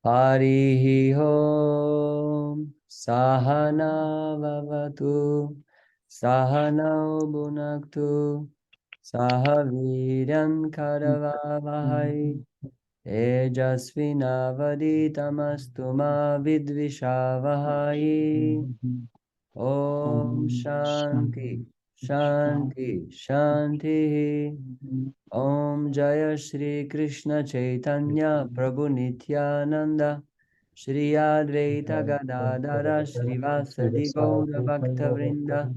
Harihi Om Sahana Vavatu Sahanau Bhunaktu Sahaviryam Karavavahai Tejasvinavaditamastu ma vidvishavahai. Om Shanti Shanti Shanti. Om Jaya Shri Krishna Chaitanya Prabhu Nityananda Shri Advaita Gadadara Srivasadi Gaura Bhakta Vrinda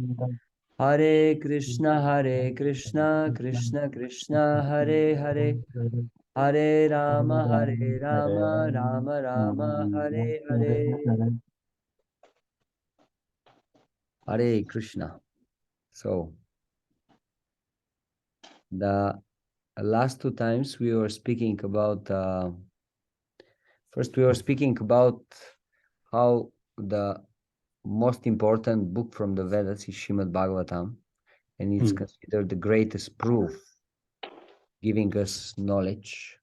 Hare Krishna Krishna Krishna Hare Hare Hare Rama Rama Rama Hare Hare. Hare Krishna. So the last two times we were speaking about first we were speaking about how the most important book from the Vedas is Srimad Bhagavatam, and it's considered the greatest proof giving us knowledge.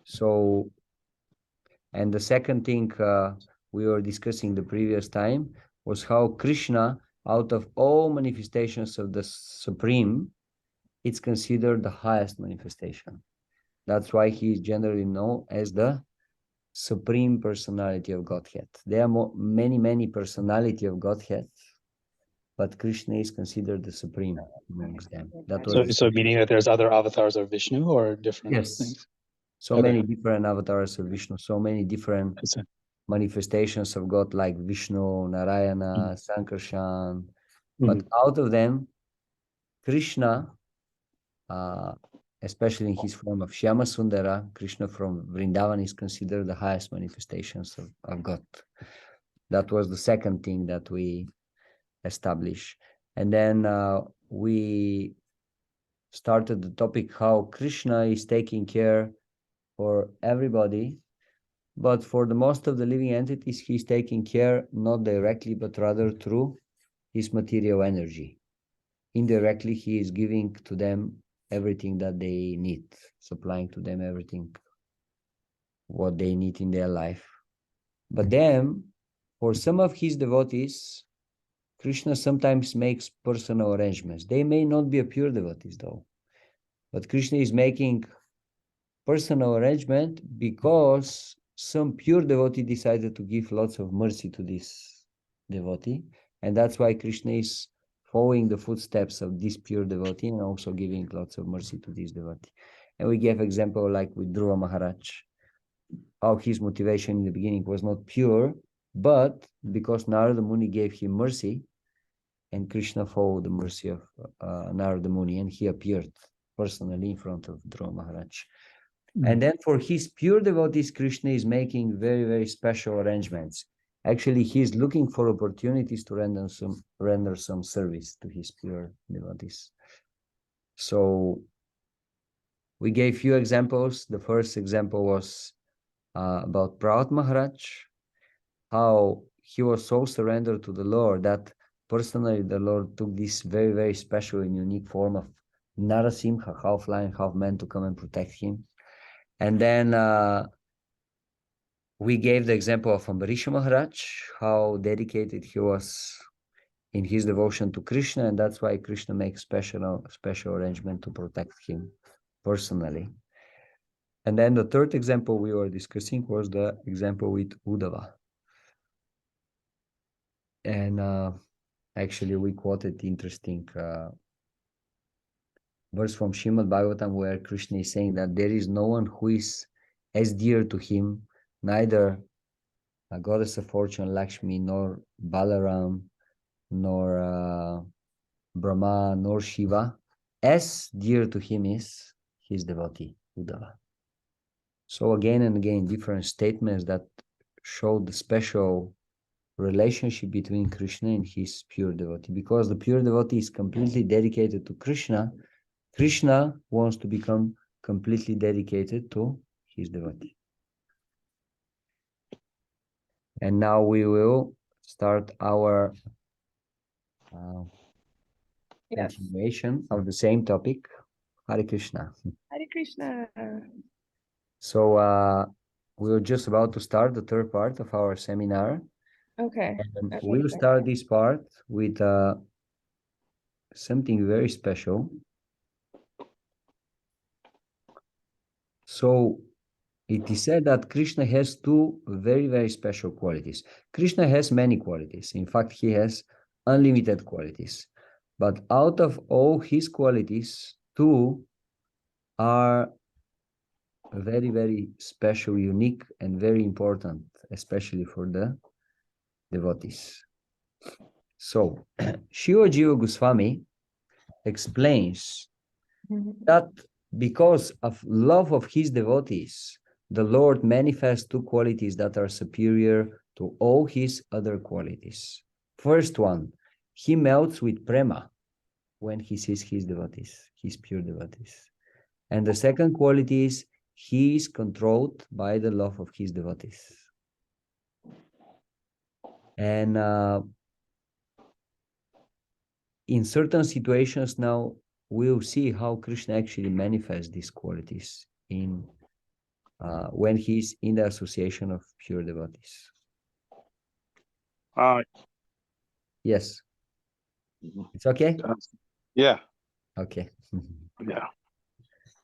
So, and the second thing we were discussing the previous time was how Krishna, out of all manifestations of the Supreme, it's considered the highest manifestation. That's why he is generally known as the Supreme Personality of Godhead. There are many personality of Godhead, but Krishna is considered the supreme amongst them. That was so meaning that there's other avatars of Vishnu or different things? So many different avatars of Vishnu, so many different manifestations of God like Vishnu, Narayana, Sankarshan. But out of them, Krishna, especially in his form of Shyama Sundara, Krishna from Vrindavan is considered the highest manifestations of God. That was the second thing that we established. And then we started the topic how Krishna is taking care for everybody, but for the most of the living entities, he's taking care not directly, but rather through his material energy. Indirectly, he is giving to them everything that they need, supplying to them everything what they need in their life. But then, for some of his devotees, Krishna sometimes makes personal arrangements. They may not be a pure devotees though, but Krishna is making personal arrangement because some pure devotee decided to give lots of mercy to this devotee, and that's why Krishna is following the footsteps of this pure devotee and also giving lots of mercy to this devotee. And we gave example like with Dhruva Maharaj, how his motivation in the beginning was not pure, but because Narada Muni gave him mercy, and Krishna followed the mercy of Narada Muni, and he appeared personally in front of Dhruva Maharaj. And then for his pure devotees, Krishna is making very special arrangements. Actually, he is looking for opportunities to render some service to his pure devotees. So we gave few examples. The first example was about Prahlad Maharaj, how he was so surrendered to the Lord that personally the Lord took this very special and unique form of Narasimha, half lion, half man, to come and protect him. And then we gave the example of Ambarisha Maharaj, how dedicated he was in his devotion to Krishna, and that's why Krishna makes special arrangement to protect him personally. And then the third example we were discussing was the example with Uddhava. And actually we quoted interesting verse from Srimad Bhagavatam where Krishna is saying that there is no one who is as dear to him, neither a goddess of fortune Lakshmi, nor Balaram, nor Brahma, nor Shiva, as dear to him is his devotee, Uddhava. So again and again, different statements that show the special relationship between Krishna and his pure devotee. Because the pure devotee is completely dedicated to Krishna, Krishna wants to become completely dedicated to his devotee. And now we will start our continuation of the same topic. Hare Krishna. Hare Krishna. So we're just about to start the third part of our seminar. Okay. And Okay, we'll great. start this part with something very special. So it is said that Krishna has two very, very special qualities. Krishna has many qualities. In fact, he has unlimited qualities. But out of all his qualities, two are very, very special, unique, and very important, especially for the devotees. So, Shiva Jiva Goswami explains that because of love of his devotees, the Lord manifests two qualities that are superior to all his other qualities. First one, he melts with prema when he sees his devotees, his pure devotees. And the second quality is he is controlled by the love of his devotees. And in certain situations now, we'll see how Krishna actually manifests these qualities in when he's in the association of pure devotees. Yes. It's okay? Yeah. Okay. Yeah.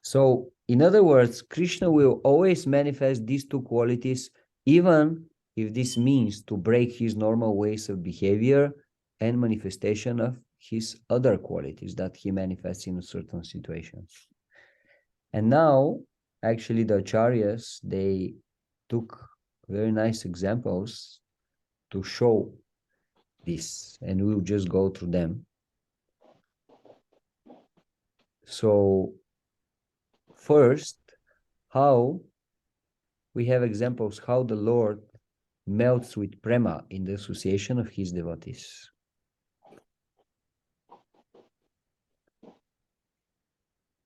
So, in other words, Krishna will always manifest these two qualities, even if this means to break his normal ways of behavior and manifestation of his other qualities that he manifests in certain situations. And now, actually, the acharyas, they took very nice examples to show this, and we'll just go through them. So, first, how we have examples how the Lord melts with prema in the association of his devotees.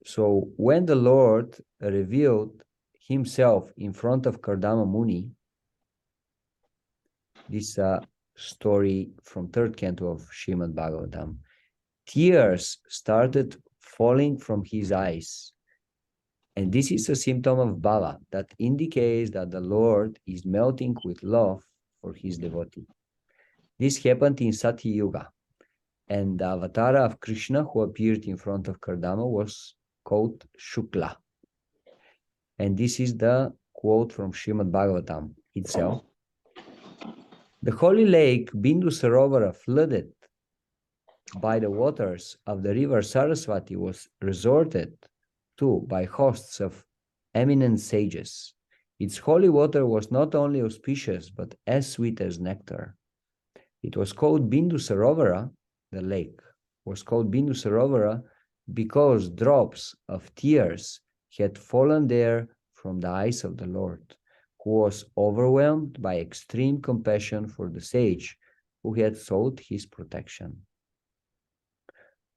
So when the Lord revealed himself in front of Kardama Muni, this story from third canto of Srimad Bhagavatam, tears started falling from his eyes. And this is a symptom of bhava that indicates that the Lord is melting with love for his devotee. This happened in Satya Yuga. And the avatar of Krishna who appeared in front of Kardama was called Shukla. And this is the quote from Srimad Bhagavatam itself. The holy lake Bindu Sarovara, flooded by the waters of the river Saraswati, was resorted to by hosts of eminent sages. Its holy water was not only auspicious, but as sweet as nectar. It was called Bindu Sarovara, the lake was called Bindu Sarovara because drops of tears had fallen there from the eyes of the Lord, who was overwhelmed by extreme compassion for the sage who had sought his protection.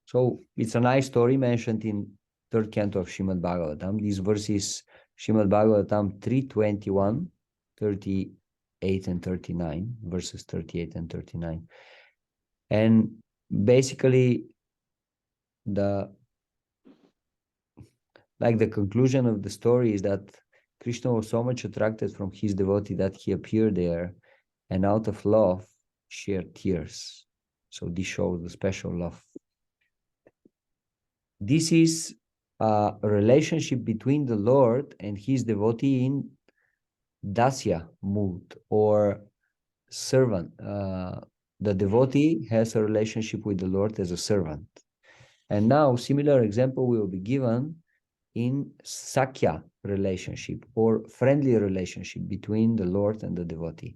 So it's a nice story mentioned in third canto of Srimad Bhagavatam. This verse is Srimad Bhagavatam 3:21, 38 and 39, verses 38 and 39. And basically, the conclusion of the story is that Krishna was so much attracted from his devotee that he appeared there, and out of love shed tears. So this shows the special love. This is a relationship between the Lord and his devotee in dasya mood, or servant. The devotee has a relationship with the Lord as a servant. And now similar example will be given in Sakya relationship, or friendly relationship between the Lord and the devotee.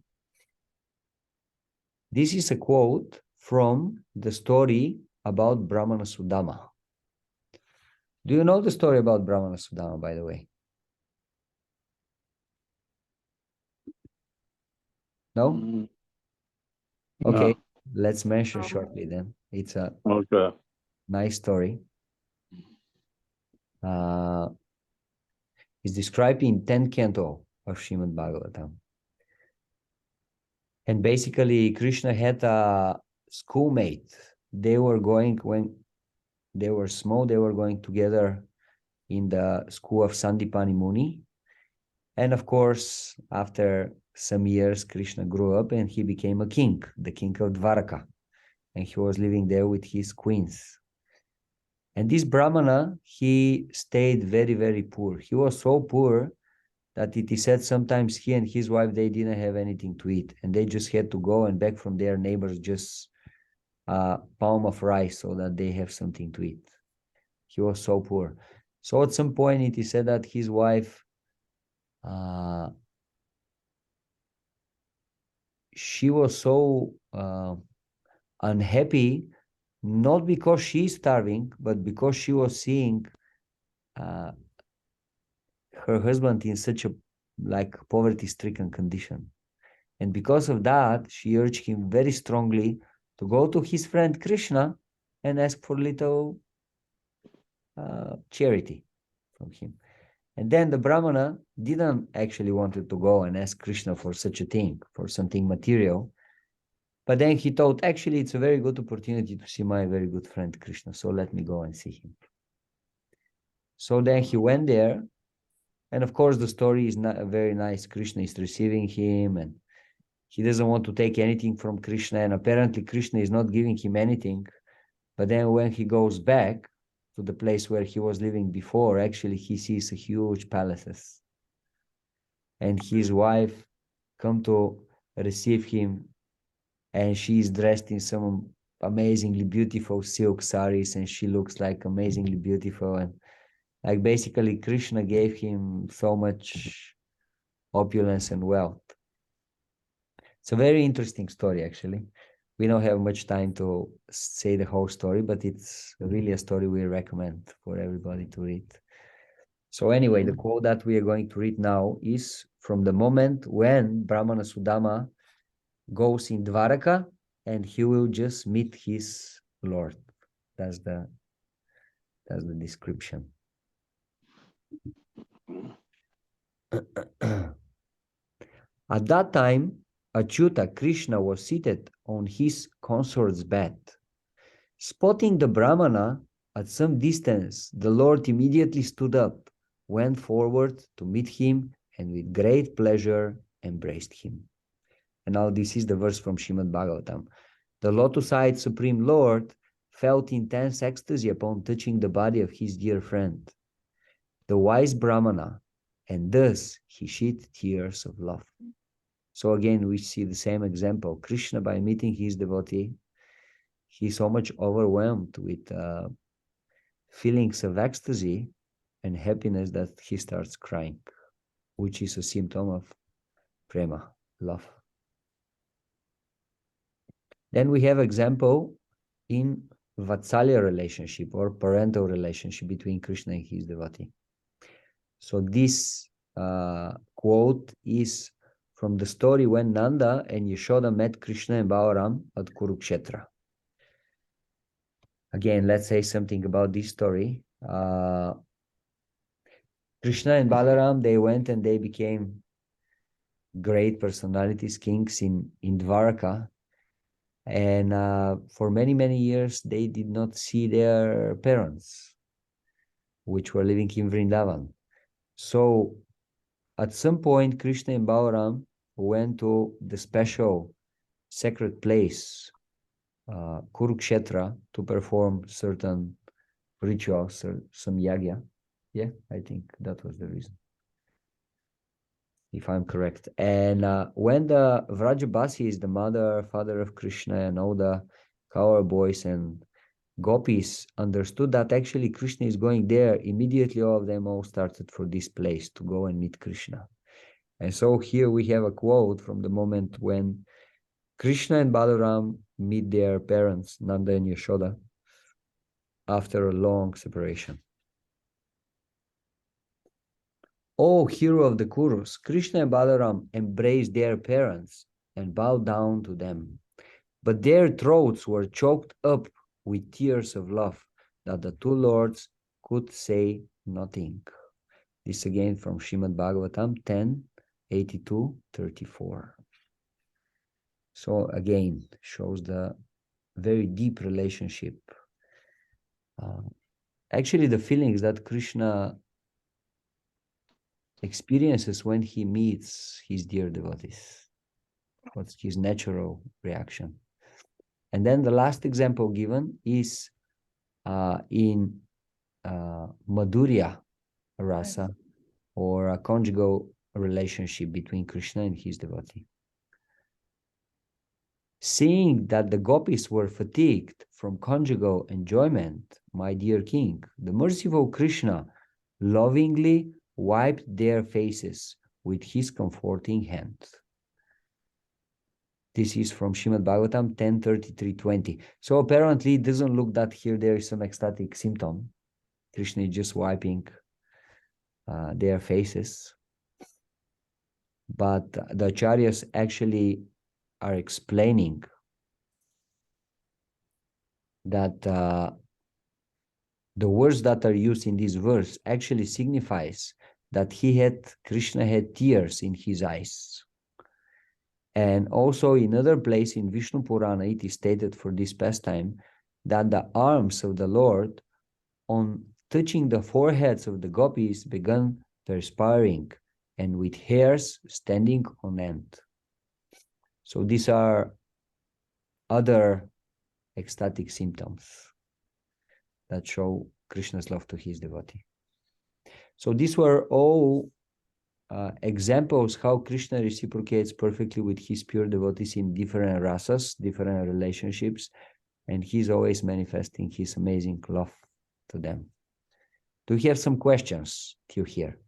This is a quote from the story about Brahmana Sudama. Do you know the story about Brahmana Sudama, by the way? No? Okay, No. let's mention shortly then. It's a nice story. It's described in 10th canto of Srimad Bhagavatam. And basically, Krishna had a schoolmate. They were going, when they were small, they were going together in the school of Sandipani Muni. And of course, after some years, Krishna grew up and he became a king, the king of Dvaraka. And he was living there with his queens. And this Brahmana, he stayed very, very poor. He was so poor that it is said sometimes he and his wife, they didn't have anything to eat. And they just had to go and beg from their neighbors just a palm of rice so that they have something to eat. He was so poor. So at some point it is said that his wife, she was so unhappy, not because she's starving, but because she was seeing her husband in such a poverty-stricken condition. And because of that, she urged him very strongly to go to his friend Krishna and ask for little charity from him. And then the Brahmana didn't actually wanted to go and ask Krishna for such a thing, for something material. But then he thought, actually, it's a very good opportunity to see my very good friend Krishna. So let me go and see him. So then he went there. And of course, the story is not very nice. Krishna is receiving him and he doesn't want to take anything from Krishna. And apparently Krishna is not giving him anything. But then when he goes back to the place where he was living before, actually he sees a huge palaces. And his wife come to receive him, and she is dressed in some amazingly beautiful silk saris, and she looks like amazingly beautiful. And like basically Krishna gave him so much opulence and wealth. It's a very interesting story, actually. We don't have much time to say the whole story, but it's really a story we recommend for everybody to read. So anyway, the quote that we are going to read now is from the moment when Brahmana Sudama goes in Dvaraka and he will just meet his Lord. That's the description. At that time, Achyuta Krishna was seated on his consort's bed. Spotting the Brahmana at some distance, the Lord immediately stood up, went forward to meet him, and with great pleasure embraced him. And now this is the verse from Srimad Bhagavatam. The lotus-eyed Supreme Lord felt intense ecstasy upon touching the body of his dear friend, the wise Brahmana, and thus he shed tears of love. So again, we see the same example. Krishna, by meeting his devotee, he's so much overwhelmed with feelings of ecstasy and happiness that he starts crying, which is a symptom of prema, love. Then we have example in Vatsalya relationship or parental relationship between Krishna and his devotee. So this quote is from the story when Nanda and Yashoda met Krishna and Balaram at Kurukshetra. Again, let's say something about this story. Krishna and Balaram, they went and they became great personalities, kings in Dvaraka. And for many, many years, they did not see their parents, which were living in Vrindavan. So at some point, Krishna and Balaram went to the special sacred place, Kurukshetra, to perform certain rituals, some yagya. Yeah, I think that was the reason, if I'm correct. And when the Vrajabasis, the father of Krishna, and all the cowherd boys and gopis understood that actually Krishna is going there, immediately all of them all started for this place to go and meet Krishna. And so here we have a quote from the moment when Krishna and Balaram meet their parents, Nanda and Yashoda, after a long separation. O hero of the Kurus, Krishna and Balaram embraced their parents and bowed down to them. But their throats were choked up with tears of love, that the two lords could say nothing. This again from Srimad Bhagavatam 10:82-34. So again, shows the very deep relationship. Actually, the feelings that Krishna experiences when he meets his dear devotees. What's his natural reaction? And then the last example given is in Madhurya rasa, or a conjugal relationship between Krishna and his devotee. Seeing that the gopis were fatigued from conjugal enjoyment, my dear king, the merciful Krishna lovingly wiped their faces with his comforting hand. This is from Srimad Bhagavatam 10:33-20. So apparently it doesn't look that here there is some ecstatic symptom. Krishna is just wiping their faces. But the acharyas actually are explaining that the words that are used in this verse actually signifies that Krishna had tears in his eyes. And also in another place in Vishnu Purana, it is stated for this pastime that the arms of the Lord, on touching the foreheads of the gopis, began perspiring and with hairs standing on end. So these are other ecstatic symptoms that show Krishna's love to his devotee. So these were all examples how Krishna reciprocates perfectly with his pure devotees in different rasas, different relationships, and he's always manifesting his amazing love to them. Do you have some questions till here?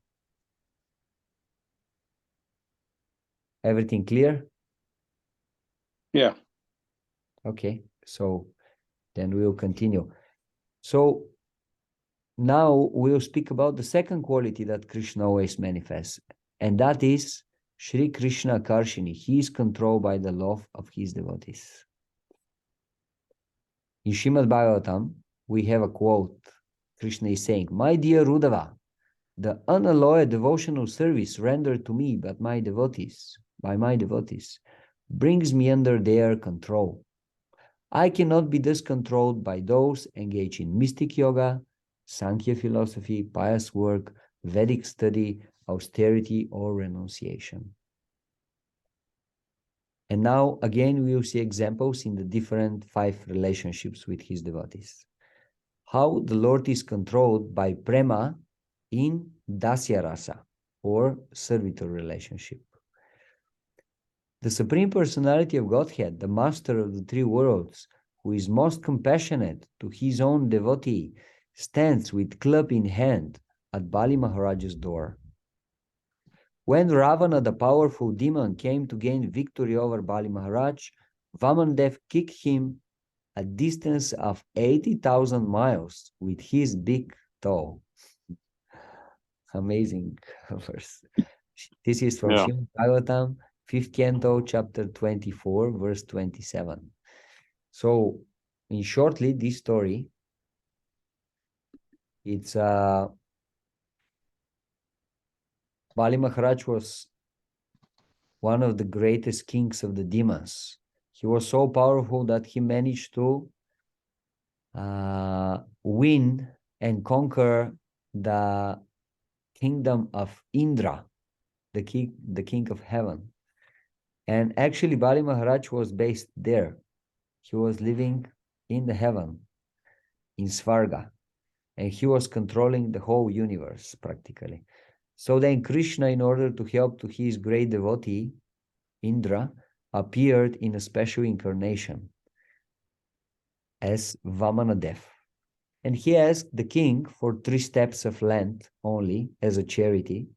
Everything clear? Yeah. Okay, so then we'll continue. So now we'll speak about the second quality that Krishna always manifests, and that is Shri Krishna Karshini. He is controlled by the love of his devotees. In Srimad Bhagavatam, we have a quote. Krishna is saying, "My dear Rudava, the unalloyed devotional service rendered to me by my devotees, brings me under their control. I cannot be thus controlled by those engaged in mystic yoga, Sankhya philosophy, pious work, Vedic study, austerity, or renunciation." And now, again, we will see examples in the different 5 relationships with his devotees. How the Lord is controlled by prema in dasya rasa, or servitor relationship. The Supreme Personality of Godhead, the Master of the 3 worlds, who is most compassionate to his own devotee, stands with club in hand at Bali Maharaj's door. When Ravana, the powerful demon, came to gain victory over Bali Maharaj, Vamandev kicked him a distance of 80,000 miles with his big toe. Amazing verse. This is from Srimad Bhagavatam, 5th canto, chapter 24, verse 27. So, in shortly, this story, it's Bali Maharaj was one of the greatest kings of the demons. He was so powerful that he managed to win and conquer the kingdom of Indra, the king of heaven. And actually, Bali Maharaj was based there. He was living in the heaven, in Svarga, and he was controlling the whole universe practically. So then Krishna, in order to help to his great devotee, Indra, appeared in a special incarnation as Vamanadev. And he asked the king for 3 steps of land only as a charity.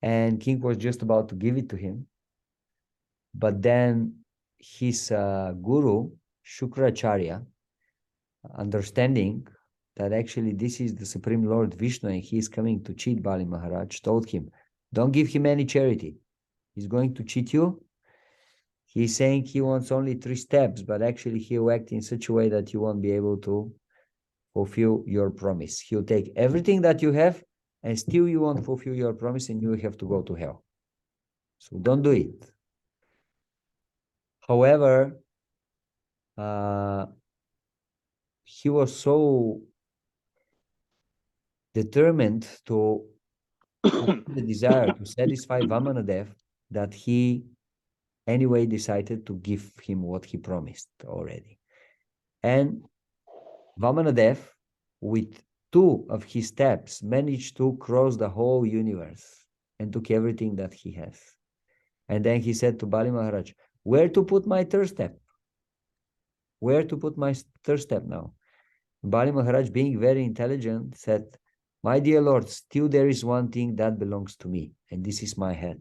And king was just about to give it to him. But then his guru, Shukracharya, understanding that actually this is the Supreme Lord Vishnu and he is coming to cheat Bali Maharaj, told him, don't give him any charity. He's going to cheat you. He's saying he wants only 3 steps, but actually he will act in such a way that you won't be able to fulfill your promise. He'll take everything that you have and still you won't fulfill your promise and you will have to go to hell. So don't do it. However, he was so determined to the desire to satisfy Vamanadev that he anyway decided to give him what he promised already. And Vamanadev, with 2 of his steps, managed to cross the whole universe and took everything that he has. And then he said to Bali Maharaj, where to put my 3rd step? Where to put my 3rd step now? Bali Maharaj, being very intelligent, said, my dear Lord, still there is one thing that belongs to me, and this is my head.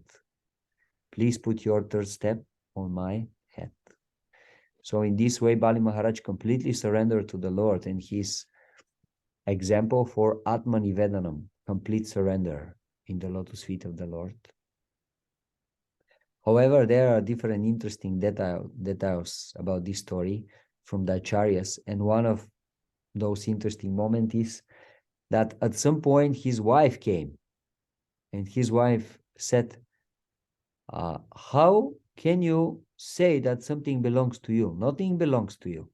Please put your 3rd step on my head. So in this way, Bali Maharaj completely surrendered to the Lord, and his example for Atma Nivedanam, complete surrender in the lotus feet of the Lord. However, there are different interesting details about this story from the Acharyas, and one of those interesting moments is that at some point his wife came, and his wife said, how can you say that something belongs to you? Nothing belongs to you.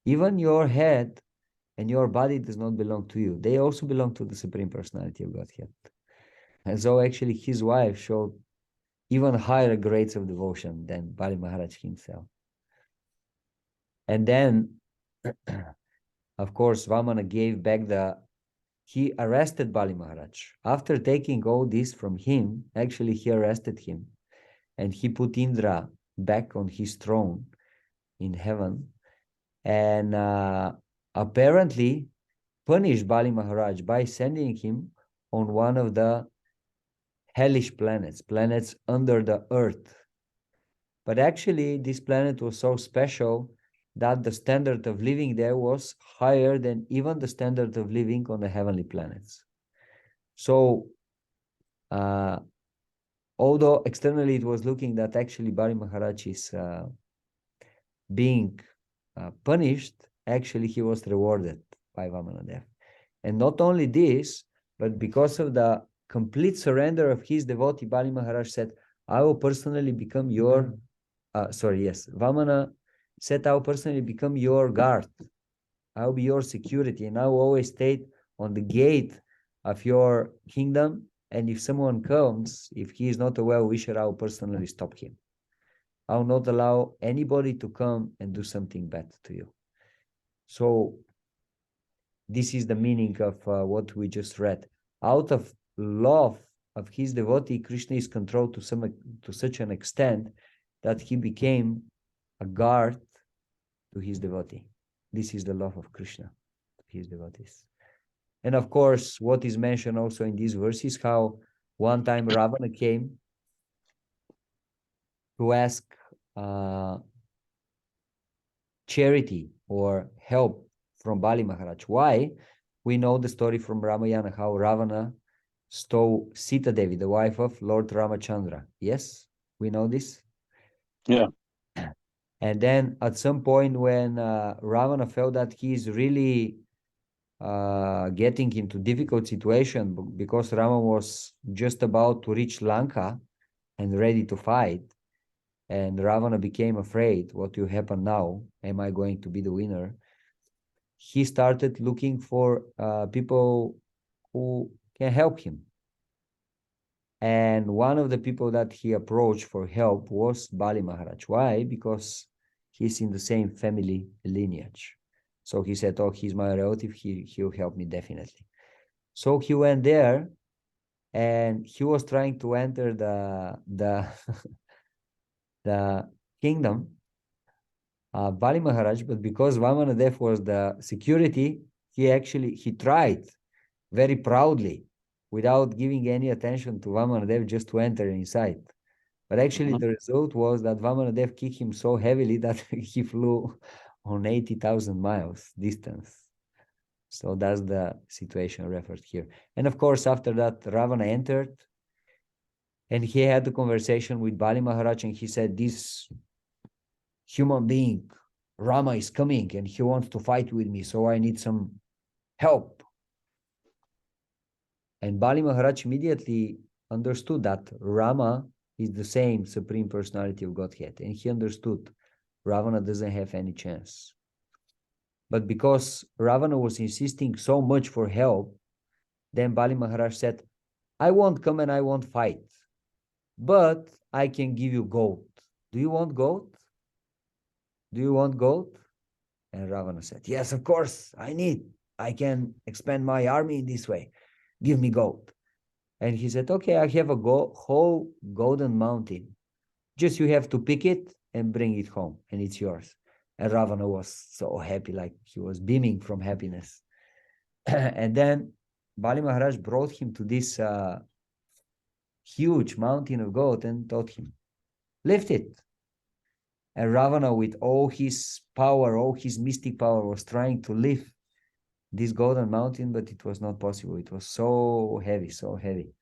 Even your head and your body does not belong to you. They also belong to the Supreme Personality of Godhead. And so actually his wife showed even higher grades of devotion than Bali Maharaj himself. And then, of course, Vamana gave back he arrested Bali Maharaj. After taking all this from him, actually he arrested him. And he put Indra back on his throne in heaven. And apparently punished Bali Maharaj by sending him on one of the hellish planets under the earth. But actually, this planet was so special that the standard of living there was higher than even the standard of living on the heavenly planets. So, although externally it was looking that actually Bali Maharaj is being punished, actually he was rewarded by Vamanadev. And not only this, but because of the complete surrender of his devotee, Bali Maharaj said, I will personally become your, Vamana said, I will personally become your guard. I will be your security, and I will always stay on the gate of your kingdom. And if someone comes, if he is not a well-wisher, I will personally stop him. I will not allow anybody to come and do something bad to you. So this is the meaning of what we just read. Out of love of his devotee, Krishna is controlled to such an extent that he became a guard to his devotee. This is the love of Krishna to his devotees. And of course, what is mentioned also in these verses, how one time Ravana came to ask charity or help from Bali Maharaj. Why? We know the story from Ramayana, how Ravana stole Sita Devi, the wife of Lord Ramachandra. Yes, we know this? Yeah. And then at some point when Ravana felt that he is really getting into difficult situation because Rama was just about to reach Lanka and ready to fight, and Ravana became afraid, what will happen now? Am I going to be the winner? He started looking for people who can help him. And one of the people that he approached for help was Bali Maharaj. Why? Because he's in the same family lineage. So he said, oh, he's my relative, he'll help me definitely. So he went there, and he was trying to enter the kingdom, Bali Maharaj, but because Vamanadev was the security, he tried very proudly, without giving any attention to Vamanadev, just to enter inside. But actually the result was that Vamanadev kicked him so heavily that he flew on 80,000 miles distance. So that's the situation referred here. And of course, after that, Ravana entered, and he had a conversation with Bali Maharaj, and he said, this human being, Rama, is coming, and he wants to fight with me, so I need some help. And Bali Maharaj immediately understood that Rama is the same Supreme Personality of Godhead, and he understood Ravana doesn't have any chance. But because Ravana was insisting so much for help, then Bali Maharaj said, I won't come and I won't fight, but I can give you gold. Do you want gold? Do you want gold? And Ravana said, yes, of course, I can expand my army in this way. Give me gold. And he said, okay, I have a whole golden mountain. Just you have to pick it and bring it home, and it's yours. And Ravana was so happy, like he was beaming from happiness. And then Bali Maharaj brought him to this huge mountain of gold and told him, lift it. And Ravana, with all his power, all his mystic power, was trying to lift this golden mountain, but it was not possible. It was so heavy, so heavy.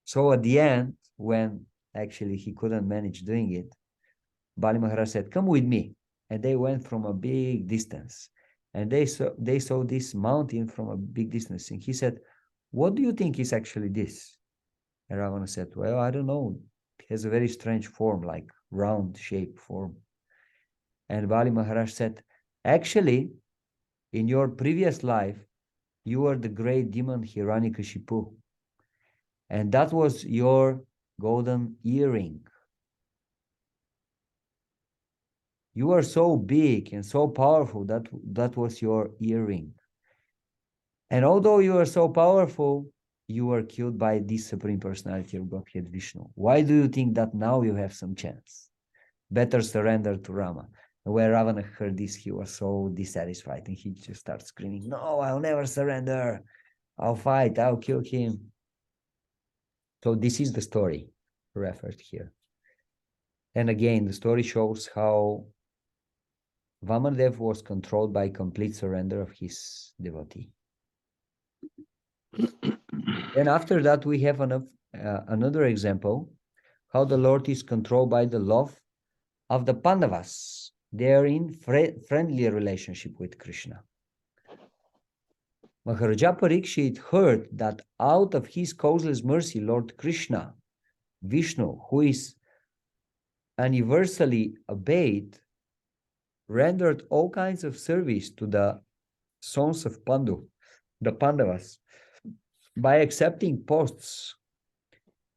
So at the end, when actually he couldn't manage doing it, Bali Maharaj said, come with me. And they went from a big distance. And they saw this mountain from a big distance. And he said, what do you think is actually this? And Ravana said, well, I don't know. It has a very strange form, like round shape form. And Bali Maharaj said, actually, in your previous life, you were the great demon Hiranyakashipu. And that was your golden earring. You were so big and so powerful that was your earring. And although you were so powerful, you were killed by this Supreme Personality of Godhead Vishnu. Why do you think that now you have some chance? Better surrender to Rama. And when Ravana heard this, he was so dissatisfied and he just started screaming, no, I'll never surrender. I'll fight, I'll kill him. So this is the story referred here. And again, the story shows how Vamadev was controlled by complete surrender of his devotee. And after that, we have another example, how the Lord is controlled by the love of the Pandavas. They are in friendly relationship with Krishna. Maharaja Parikshit heard that out of his causeless mercy, Lord Krishna, Vishnu, who is universally obeyed, rendered all kinds of service to the sons of Pandu, the Pandavas, by accepting posts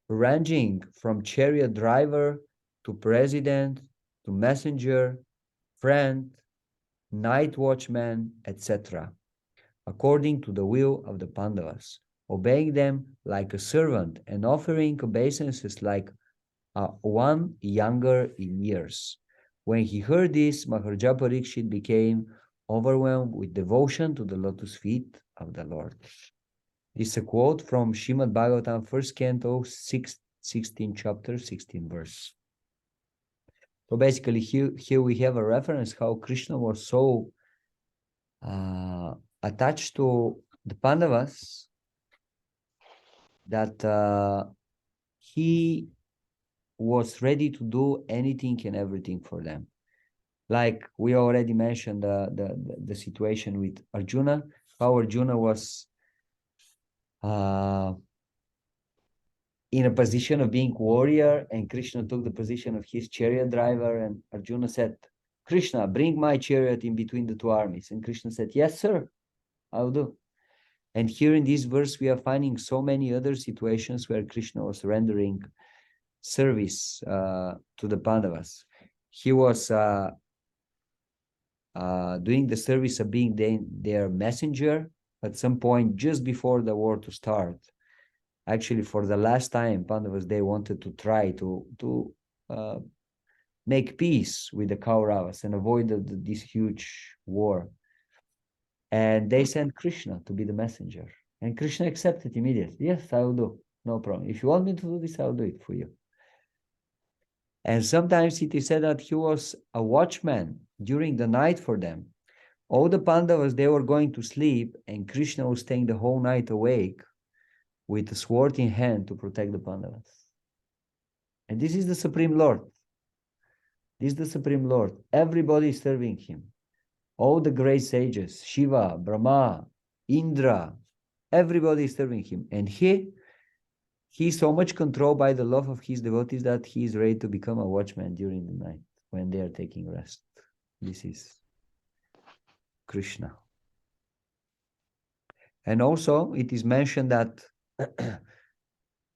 ranging from chariot driver to president to messenger, friend, night watchman, etc., according to the will of the Pandavas, obeying them like a servant and offering obeisances like one younger in years. When he heard this, Maharaja Parikshit became overwhelmed with devotion to the lotus feet of the Lord. This is a quote from Srimad Bhagavatam, 1st canto, 16 chapter, 16 verse. So basically here we have a reference how Krishna was so attached to the Pandavas that he was ready to do anything and everything for them. Like we already mentioned the situation with Arjuna, how Arjuna was in a position of being warrior, and Krishna took the position of his chariot driver, and Arjuna said, Krishna, bring my chariot in between the two armies. And Krishna said, yes, sir, I'll do. And here in this verse, we are finding so many other situations where Krishna was rendering service to the Pandavas. He was doing the service of being their messenger at some point just before the war to start. Actually, for the last time, Pandavas, they wanted to try to make peace with the Kauravas and avoid this huge war. And they sent Krishna to be the messenger. And Krishna accepted immediately. Yes, I will do. No problem. If you want me to do this, I'll do it for you. And sometimes it is said that he was a watchman during the night for them. All the Pandavas, they were going to sleep, and Krishna was staying the whole night awake with a sword in hand to protect the Pandavas. And this is the Supreme Lord. This is the Supreme Lord. Everybody is serving him. All the great sages, Shiva, Brahma, Indra, everybody is serving him. And he's so much controlled by the love of his devotees that he is ready to become a watchman during the night when they are taking rest. This is Krishna. And also it is mentioned that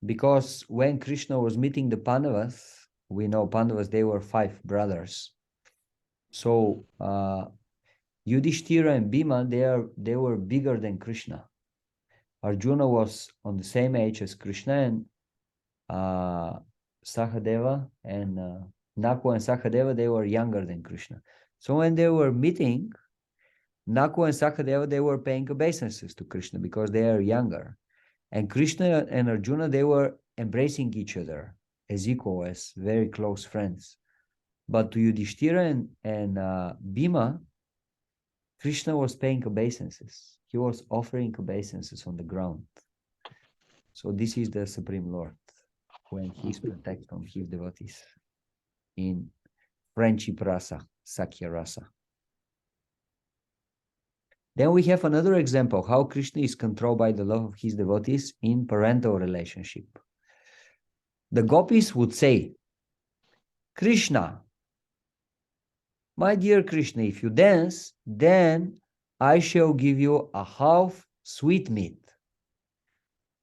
because when Krishna was meeting the Pandavas, we know Pandavas, they were 5 brothers. So Yudhishthira and Bhima, they were bigger than Krishna. Arjuna was on the same age as Krishna, and Sahadeva and Naku and Sahadeva, they were younger than Krishna. So when they were meeting, Naku and Sahadeva, they were paying obeisances to Krishna because they are younger. And Krishna and Arjuna, they were embracing each other as equal, as very close friends. But to Yudhishthira and Bhima, Krishna was paying obeisances. He was offering obeisances on the ground. So this is the Supreme Lord when he is protecting his devotees in friendship rasa, Sakya rasa. Then we have another example how Krishna is controlled by the love of his devotees in parental relationship. The gopis would say, Krishna, my dear Krishna, if you dance, then I shall give you a half sweetmeat.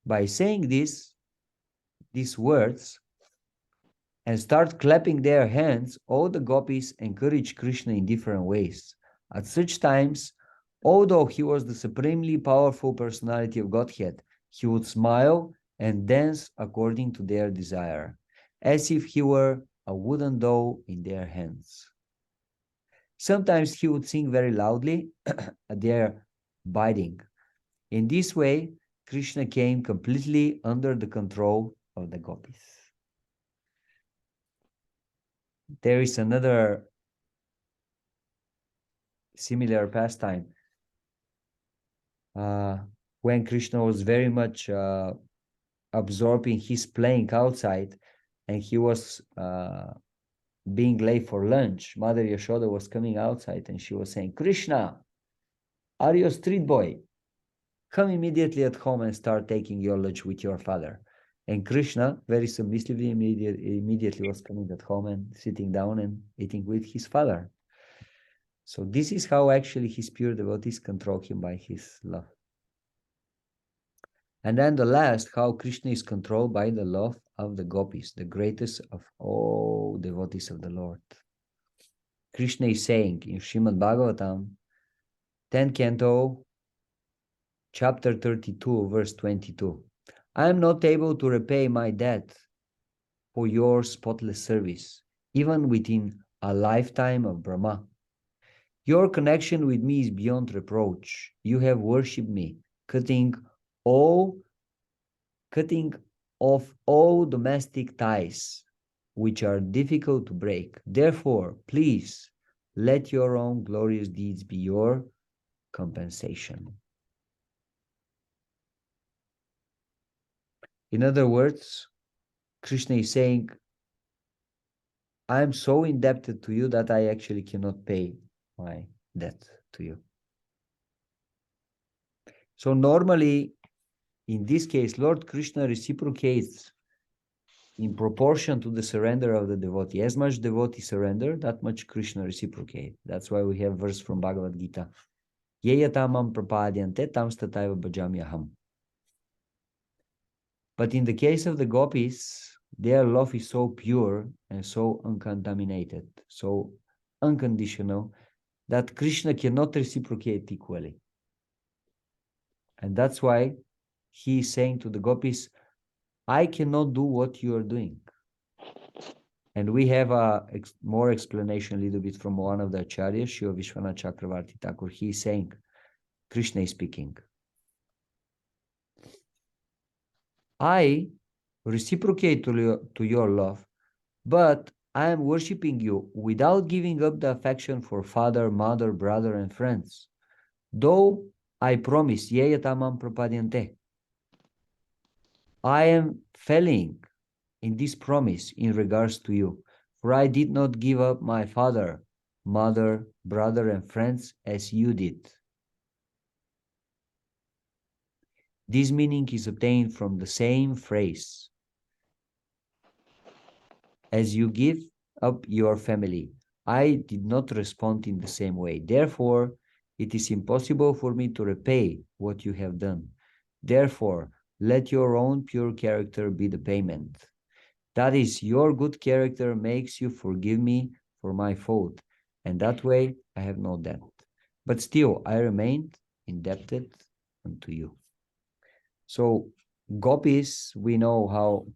By saying these words and start clapping their hands, all the gopis encourage Krishna in different ways. At such times, although he was the supremely powerful personality of Godhead, he would smile and dance according to their desire, as if he were a wooden doll in their hands. Sometimes he would sing very loudly at their bidding. In this way, Krishna came completely under the control of the gopis. There is another similar pastime. When Krishna was very much absorbed in his playing outside, and he was being late for lunch, Mother Yashoda was coming outside and she was saying, Krishna, are you a street boy? Come immediately at home and start taking your lunch with your father. And Krishna, very submissively, immediately was coming at home and sitting down and eating with his father. So this is how actually his pure devotees control him by his love. And then the last, how Krishna is controlled by the love of the gopis, the greatest of all devotees of the Lord. Krishna is saying in Srimad Bhagavatam, 10th canto, chapter 32, verse 22, I am not able to repay my debt for your spotless service, even within a lifetime of Brahma. Your connection with me is beyond reproach. You have worshipped me, cutting off all domestic ties, which are difficult to break. Therefore, please let your own glorious deeds be your compensation. In other words, Krishna is saying, I am so indebted to you that I actually cannot pay my debt to you. So normally, in this case, Lord Krishna reciprocates in proportion to the surrender of the devotee. As much devotee surrender, that much Krishna reciprocate. That's why we have verse from Bhagavad Gita. Yeyatamam prapadyante tam stataiva bhajamyaham. But in the case of the gopis, their love is so pure and so uncontaminated, so unconditional, that Krishna cannot reciprocate equally. And that's why he is saying to the gopis, I cannot do what you are doing. And we have more explanation a little bit from one of the acharyas, Shiva Vishwanath Chakravarti Thakur. He is saying, Krishna is speaking. I reciprocate to your love, but I am worshipping you without giving up the affection for father, mother, brother, and friends. Though I promise, yeyatamam prapadyante, I am failing in this promise in regards to you, for I did not give up my father, mother, brother, and friends as you did. This meaning is obtained from the same phrase. As you give up your family, I did not respond in the same way. Therefore, it is impossible for me to repay what you have done. Therefore, let your own pure character be the payment. That is, your good character makes you forgive me for my fault, and that way I have no debt. But still, I remained indebted unto you. So, gopis, we know how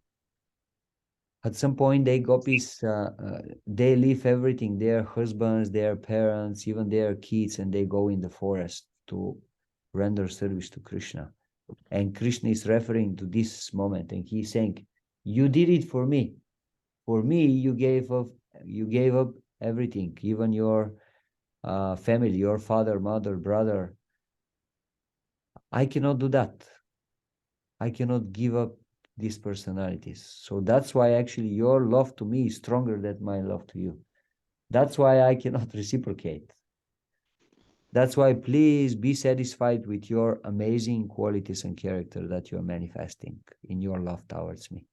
at some point they they leave everything, their husbands, their parents, even their kids, and they go in the forest to render service to Krishna. And Krishna is referring to this moment, and he's saying, you did it for me. For me, you gave up everything, even your family, your father, mother, brother. I cannot do that. I cannot give up these personalities. So that's why actually your love to me is stronger than my love to you. That's why I cannot reciprocate. That's why please be satisfied with your amazing qualities and character that you're manifesting in your love towards me.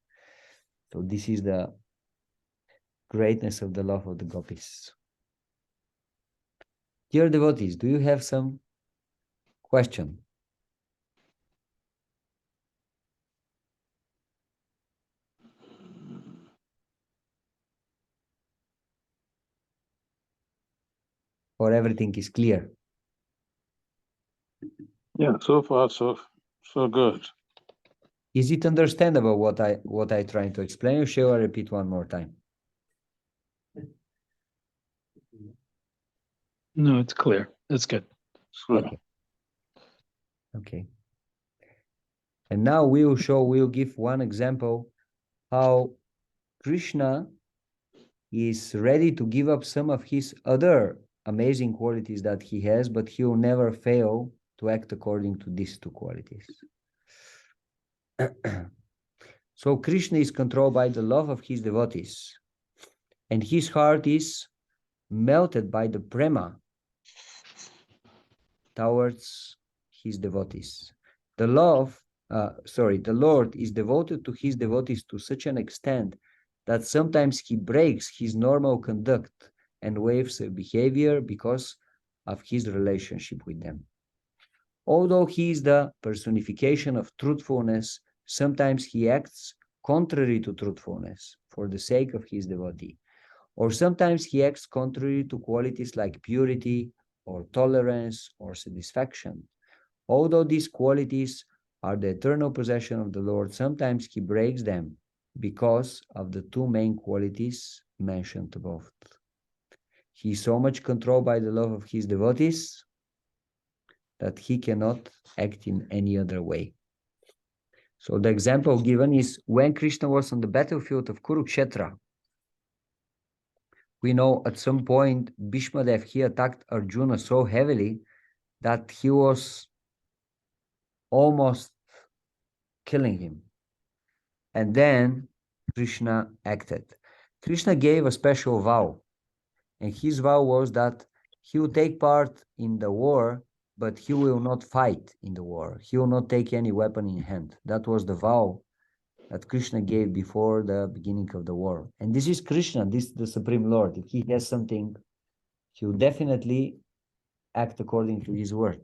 So this is the greatness of the love of the gopis. Dear devotees, do you have some question? Or everything is clear? Yeah, so far so good. Is it understandable what I trying to explain, or shall I repeat one more time? No, it's clear. That's good. Okay. Okay. And now we'll give one example how Krishna is ready to give up some of his other amazing qualities that he has, but he will never fail to act according to these two qualities. So Krishna is controlled by the love of his devotees, and his heart is melted by the prema towards his devotees. The Lord is devoted to his devotees to such an extent that sometimes he breaks his normal conduct and waves of behavior because of his relationship with them. Although he is the personification of truthfulness, sometimes he acts contrary to truthfulness for the sake of his devotee. Or sometimes he acts contrary to qualities like purity or tolerance or satisfaction. Although these qualities are the eternal possession of the Lord, sometimes he breaks them because of the two main qualities mentioned above. He is so much controlled by the love of his devotees that he cannot act in any other way. So the example given is when Krishna was on the battlefield of Kurukshetra. We know at some point Bhishma-dev, he attacked Arjuna so heavily that he was almost killing him. And then Krishna acted. Krishna gave a special vow, and his vow was that he will take part in the war, but he will not fight in the war. He will not take any weapon in hand. That was the vow that Krishna gave before the beginning of the war. And this is Krishna, this is the Supreme Lord. If he has something, he will definitely act according to his word.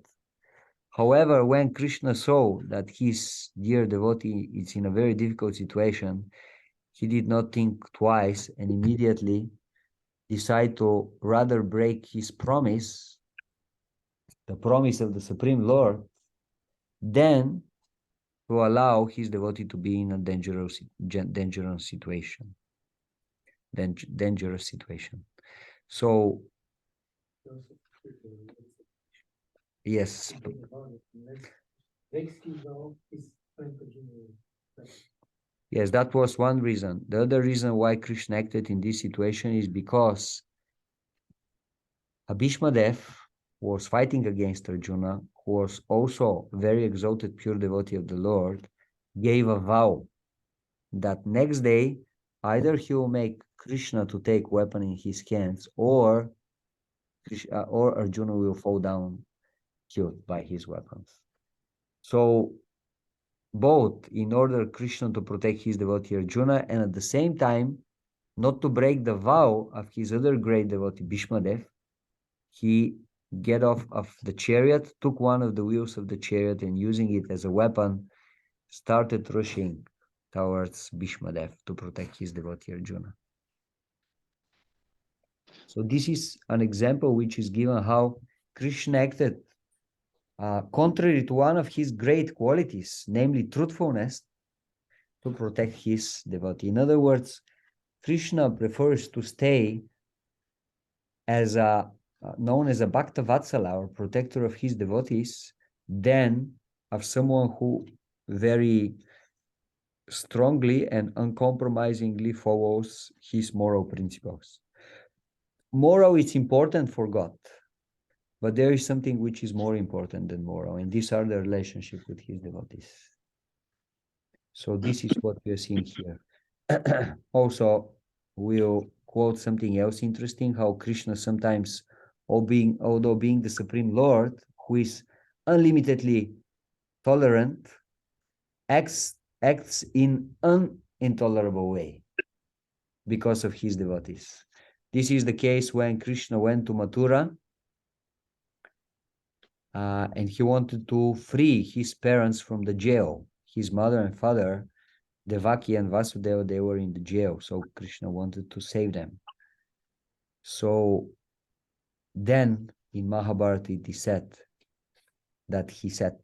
However, when Krishna saw that his dear devotee is in a very difficult situation, he did not think twice and immediately decided to rather break his promise, the promise of the Supreme Lord, than to allow his devotee to be in a dangerous situation. Dangerous situation. So, yes. Yes, that was one reason. The other reason why Krishna acted in this situation is because Bhishma-dev was fighting against Arjuna, who was also very exalted pure devotee of the Lord, gave a vow that next day either he will make Krishna to take weapon in his hands, or Arjuna will fall down killed by his weapons. So both in order Krishna to protect his devotee Arjuna, and at the same time not to break the vow of his other great devotee Bhishma-dev, he get off of the chariot, took one of the wheels of the chariot, and using it as a weapon, started rushing towards Bhishmadev to protect his devotee Arjuna. So this is an example which is given how Krishna acted contrary to one of his great qualities, namely truthfulness, to protect his devotee. In other words, Krishna prefers to stay as a known as a Bhakta Vatsala, or protector of his devotees, than of someone who very strongly and uncompromisingly follows his moral principles. Moral is important for God, but there is something which is more important than moral, and these are the relationship with his devotees. So this is what we are seeing here. Also, we'll quote something else interesting, how Krishna sometimes, although being the Supreme Lord, who is unlimitedly tolerant, acts in an intolerable way because of his devotees. This is the case when Krishna went to Mathura and he wanted to free his parents from the jail. His mother and father, Devaki and Vasudeva, they were in the jail, so Krishna wanted to save them. So then in Mahabharata it is said that he said,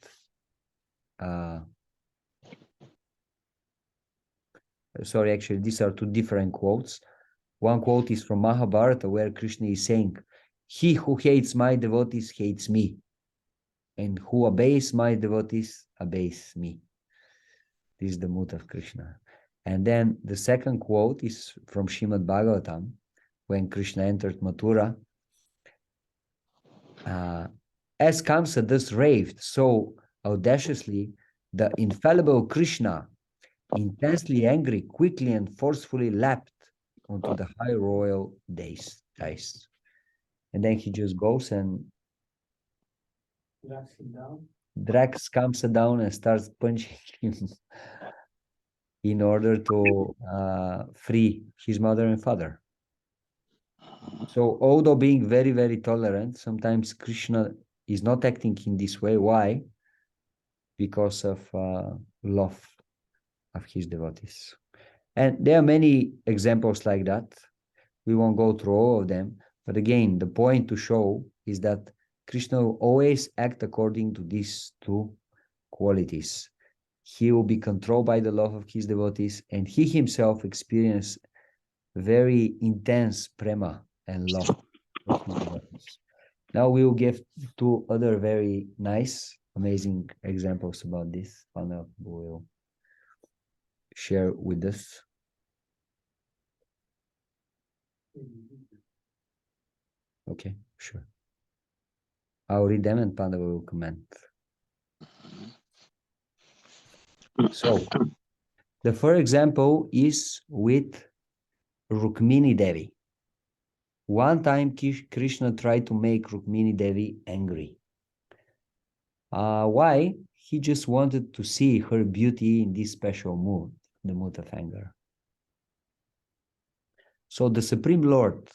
sorry, actually these are two different quotes. One quote is from Mahabharata where Krishna is saying, "He who hates my devotees hates me, and who obeys my devotees obeys me." This is the mood of Krishna. And then the second quote is from Srimad Bhagavatam, when Krishna entered Mathura. As Kamsa thus raved so audaciously, the infallible Krishna, intensely angry, quickly and forcefully leapt onto the high royal dais. And then he just goes and drags Kamsa down and starts punching him in order to free his mother and father. So although being very, very tolerant, sometimes Krishna is not acting in this way. Why? Because of love of his devotees. And there are many examples like that. We won't go through all of them. But again, the point to show is that Krishna will always act according to these two qualities. He will be controlled by the love of his devotees, and he himself experiences very intense prema and love of his devotees. Now we will give two other very nice, amazing examples about this. Panel will share with us. Okay, sure. I'll read them and Pandava will comment. So, the first example is with Rukmini-devee. One time Krishna tried to make Rukmini-devee angry. Why? He just wanted to see her beauty in this special mood, the mood of anger. So the Supreme Lord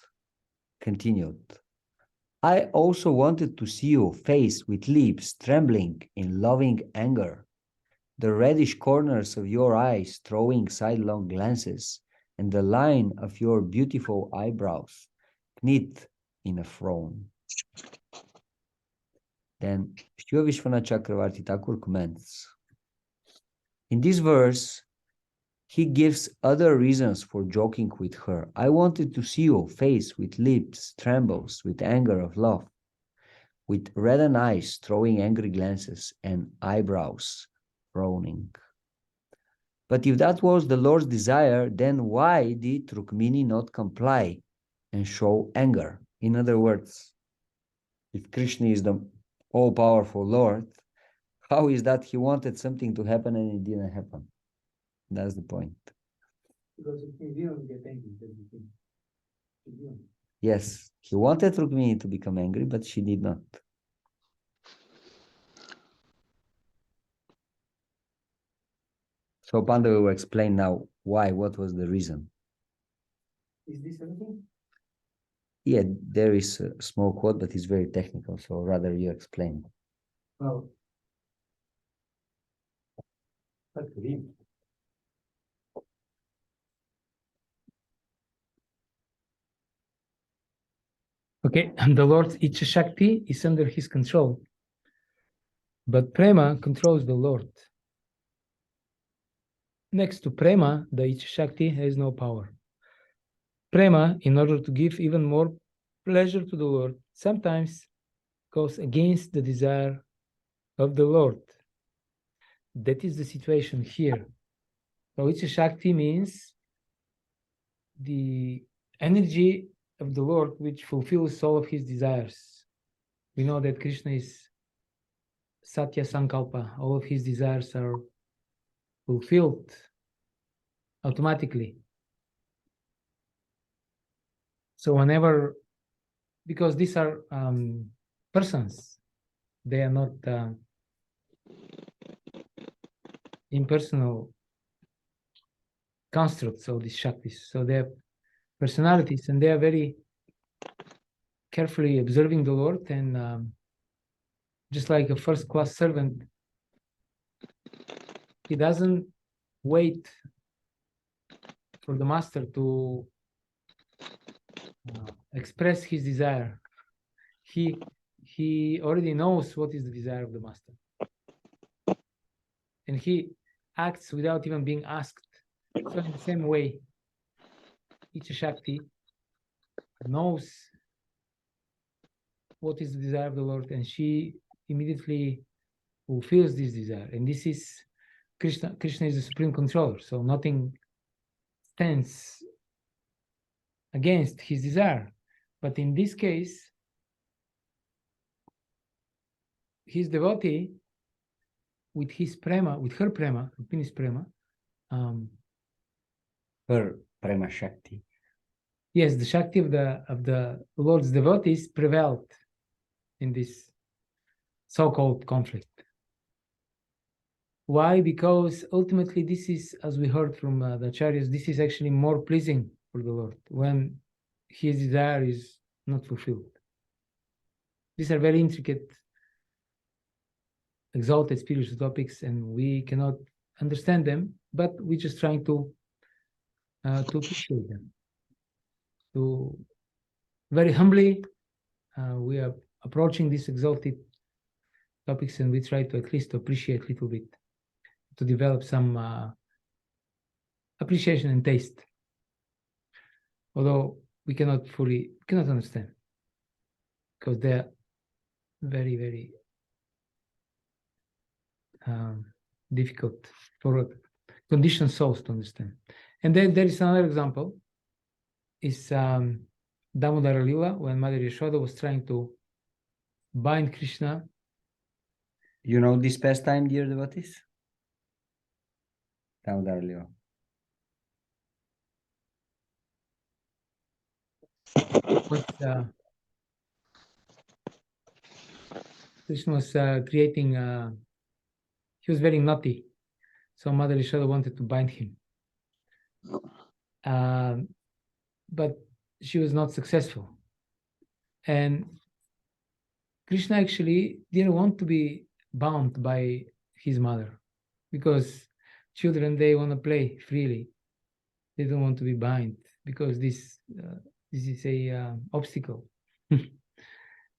continued, "I also wanted to see your face with lips trembling in loving anger, the reddish corners of your eyes throwing sidelong glances, and the line of your beautiful eyebrows knit in a frown." Then Shiva Vishwanath Chakravarti Thakur comments, in this verse, he gives other reasons for joking with her. I wanted to see your face with lips trembles with anger of love, with reddened eyes throwing angry glances and eyebrows frowning. But if that was the Lord's desire, then why did Rukmini not comply and show anger? In other words, if Krishna is the all-powerful Lord, how is that he wanted something to happen and it didn't happen? That's the point. Because he didn't get angry. Yes, he wanted Rukmini to become angry, but she did not. So Pandava will explain now why, what was the reason. Is this everything? Yeah, there is a small quote, but it's very technical, so rather you explain. Well, Okay, and the Lord's Icha Shakti is under his control, but Prema controls the Lord. Next to Prema, the Icha Shakti has no power. Prema, in order to give even more pleasure to the Lord, sometimes goes against the desire of the Lord. That is the situation here. So Icha Shakti means the energy of the Lord which fulfills all of his desires. We know that Krishna is Satya Sankalpa. All of his desires are fulfilled automatically. So whenever, because these are persons, they are not impersonal constructs of these Shaktis. So they have personalities and they are very carefully observing the Lord, and just like a first-class servant, he doesn't wait for the master to express his desire. He already knows what is the desire of the master, and he acts without even being asked. So in the same way, Icha Shakti knows what is the desire of the Lord, and she immediately fulfills this desire. And this is Krishna. Krishna is the supreme controller, so nothing stands against his desire. But in this case, his devotee, with his prema, with her prema, Rupini's prema, Her Prema Shakti. yes, the Shakti of the Lord's devotees prevailed in this so-called conflict. Why? Because ultimately this is, as we heard from the Acharyas, this is actually more pleasing for the Lord when his desire is not fulfilled. These are very intricate, exalted spiritual topics, and we cannot understand them, but we're just trying to appreciate them. So very humbly, we are approaching these exalted topics, and we try to at least appreciate a little bit, to develop some appreciation and taste. Although we cannot understand, because they're very, very difficult for conditioned souls to understand. And then there is another example, is Damodara Lila, when Mother Yashoda was trying to bind Krishna. You know this pastime, dear devotees? Damodara Lila. Krishna was creating, he was very naughty, so Mother Yashoda wanted to bind him. But she was not successful. And Krishna actually didn't want to be bound by his mother, because children, they want to play freely. They don't want to be bound, because this is a obstacle.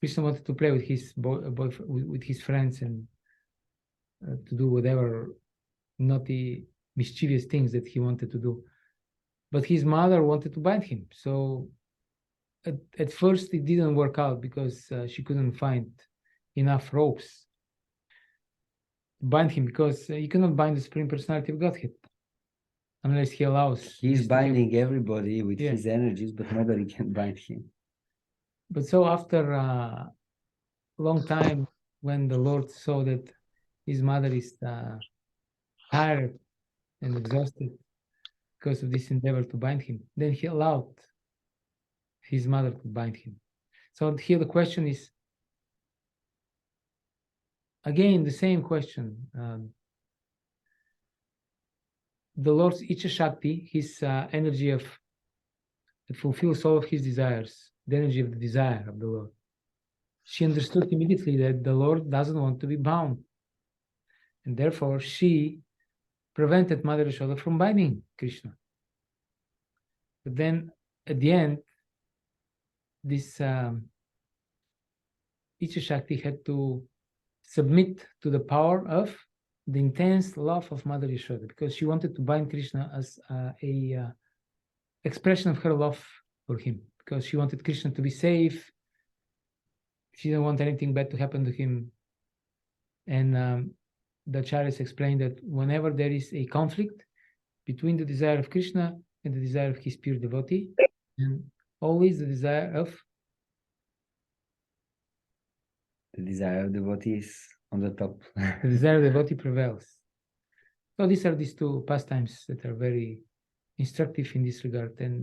Krishna wanted to play with his with his friends, and to do whatever naughty, mischievous things that he wanted to do. But his mother wanted to bind him. So at first it didn't work out, because she couldn't find enough ropes to bind him, because you cannot bind the Supreme Personality of Godhead unless he allows. He's binding everybody with his energies, but nobody can bind him. But so after a long time, when the Lord saw that his mother is tired and exhausted because of this endeavor to bind him, then he allowed his mother to bind him. So here the question is, again, the same question. The Lord's Icha Shakti, his energy that fulfills all of his desires, the energy of the desire of the Lord. She understood immediately that the Lord doesn't want to be bound. And therefore she prevented Mother Yashoda from binding Krishna. But then at the end, this Icha Shakti had to submit to the power of the intense love of Mother Yashoda, because she wanted to bind Krishna as a expression of her love for him, because she wanted Krishna to be safe. She didn't want anything bad to happen to him. And the acharyas explained that whenever there is a conflict between the desire of Krishna and the desire of his pure devotee, and always the desire of devotees on the top. the desire of the devotee prevails. So these are these two pastimes that are very instructive in this regard. And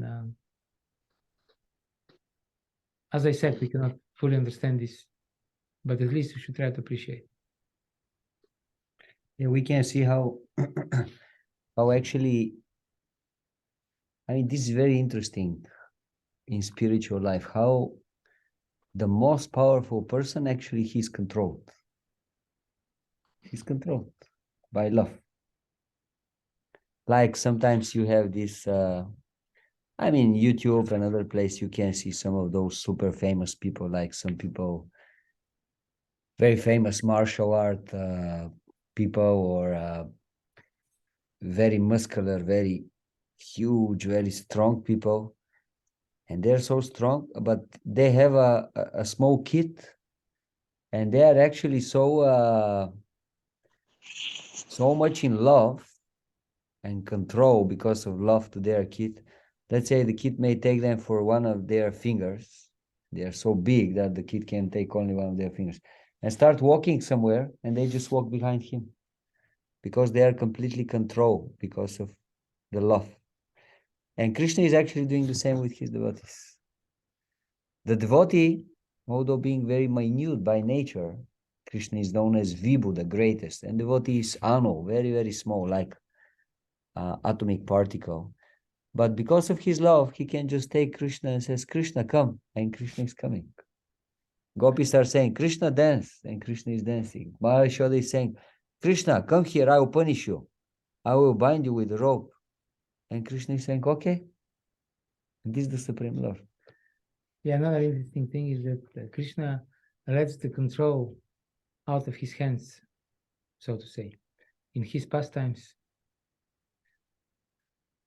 as I said, we cannot fully understand this, but at least we should try to appreciate. Yeah, we can see how how actually, I mean, this is very interesting in spiritual life, how the most powerful person actually he's controlled. He's controlled by love. Like sometimes you have this, I mean, YouTube and other place, you can see some of those super famous people, like some people, very famous martial art people, or very muscular, very huge, very strong people. And they're so strong, but they have a small kid, and they are actually so much in love and control because of love to their kid. Let's say the kid may take them for one of their fingers. They are so big that the kid can take only one of their fingers, and start walking somewhere, and they just walk behind him because they are completely controlled because of the love. And Krishna is actually doing the same with his devotees. The devotee, although being very minute by nature, Krishna is known as Vibhu, the greatest, and devotee is Anu, very, very small, like atomic particle. But because of his love, he can just take Krishna and says, Krishna, come, and Krishna is coming. Gopis are saying, Krishna, dance, and Krishna is dancing. Mother Yashoda is saying, Krishna, come here, I will punish you. I will bind you with a rope. And Krishna is saying, okay. And this is the Supreme Lord. Yeah, another interesting thing is that Krishna lets the control out of his hands, so to say. In his pastimes,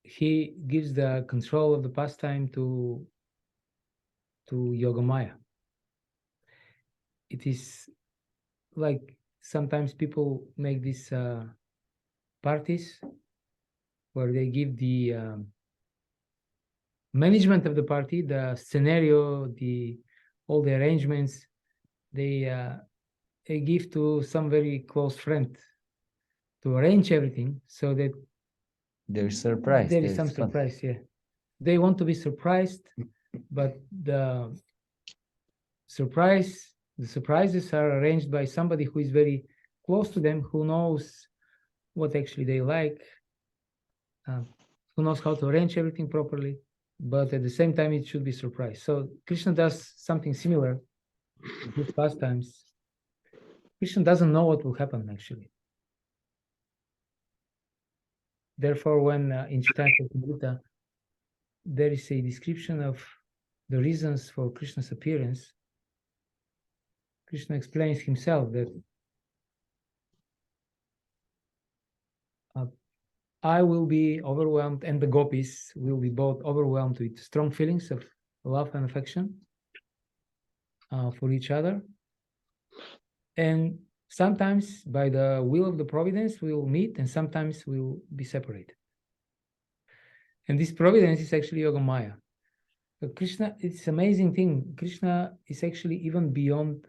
he gives the control of the pastime to Yogamaya. It is like sometimes people make these parties where they give the management of the party, the scenario, all the arrangements, they give to some very close friend to arrange everything, so that there's surprise. There is some surprise, yeah. They want to be surprised, but the surprises are arranged by somebody who is very close to them, who knows what actually they like, who knows how to arrange everything properly, but at the same time it should be surprise. So Krishna does something similar in his pastimes. Krishna doesn't know what will happen actually. Therefore, when in Chaitanya Charitamrita there is a description of the reasons for Krishna's appearance, Krishna explains himself that I will be overwhelmed, and the gopis will be both overwhelmed with strong feelings of love and affection for each other. And sometimes by the will of the providence we will meet, and sometimes we will be separated. And this providence is actually Yogamaya. But Krishna, it's an amazing thing. Krishna is actually even beyond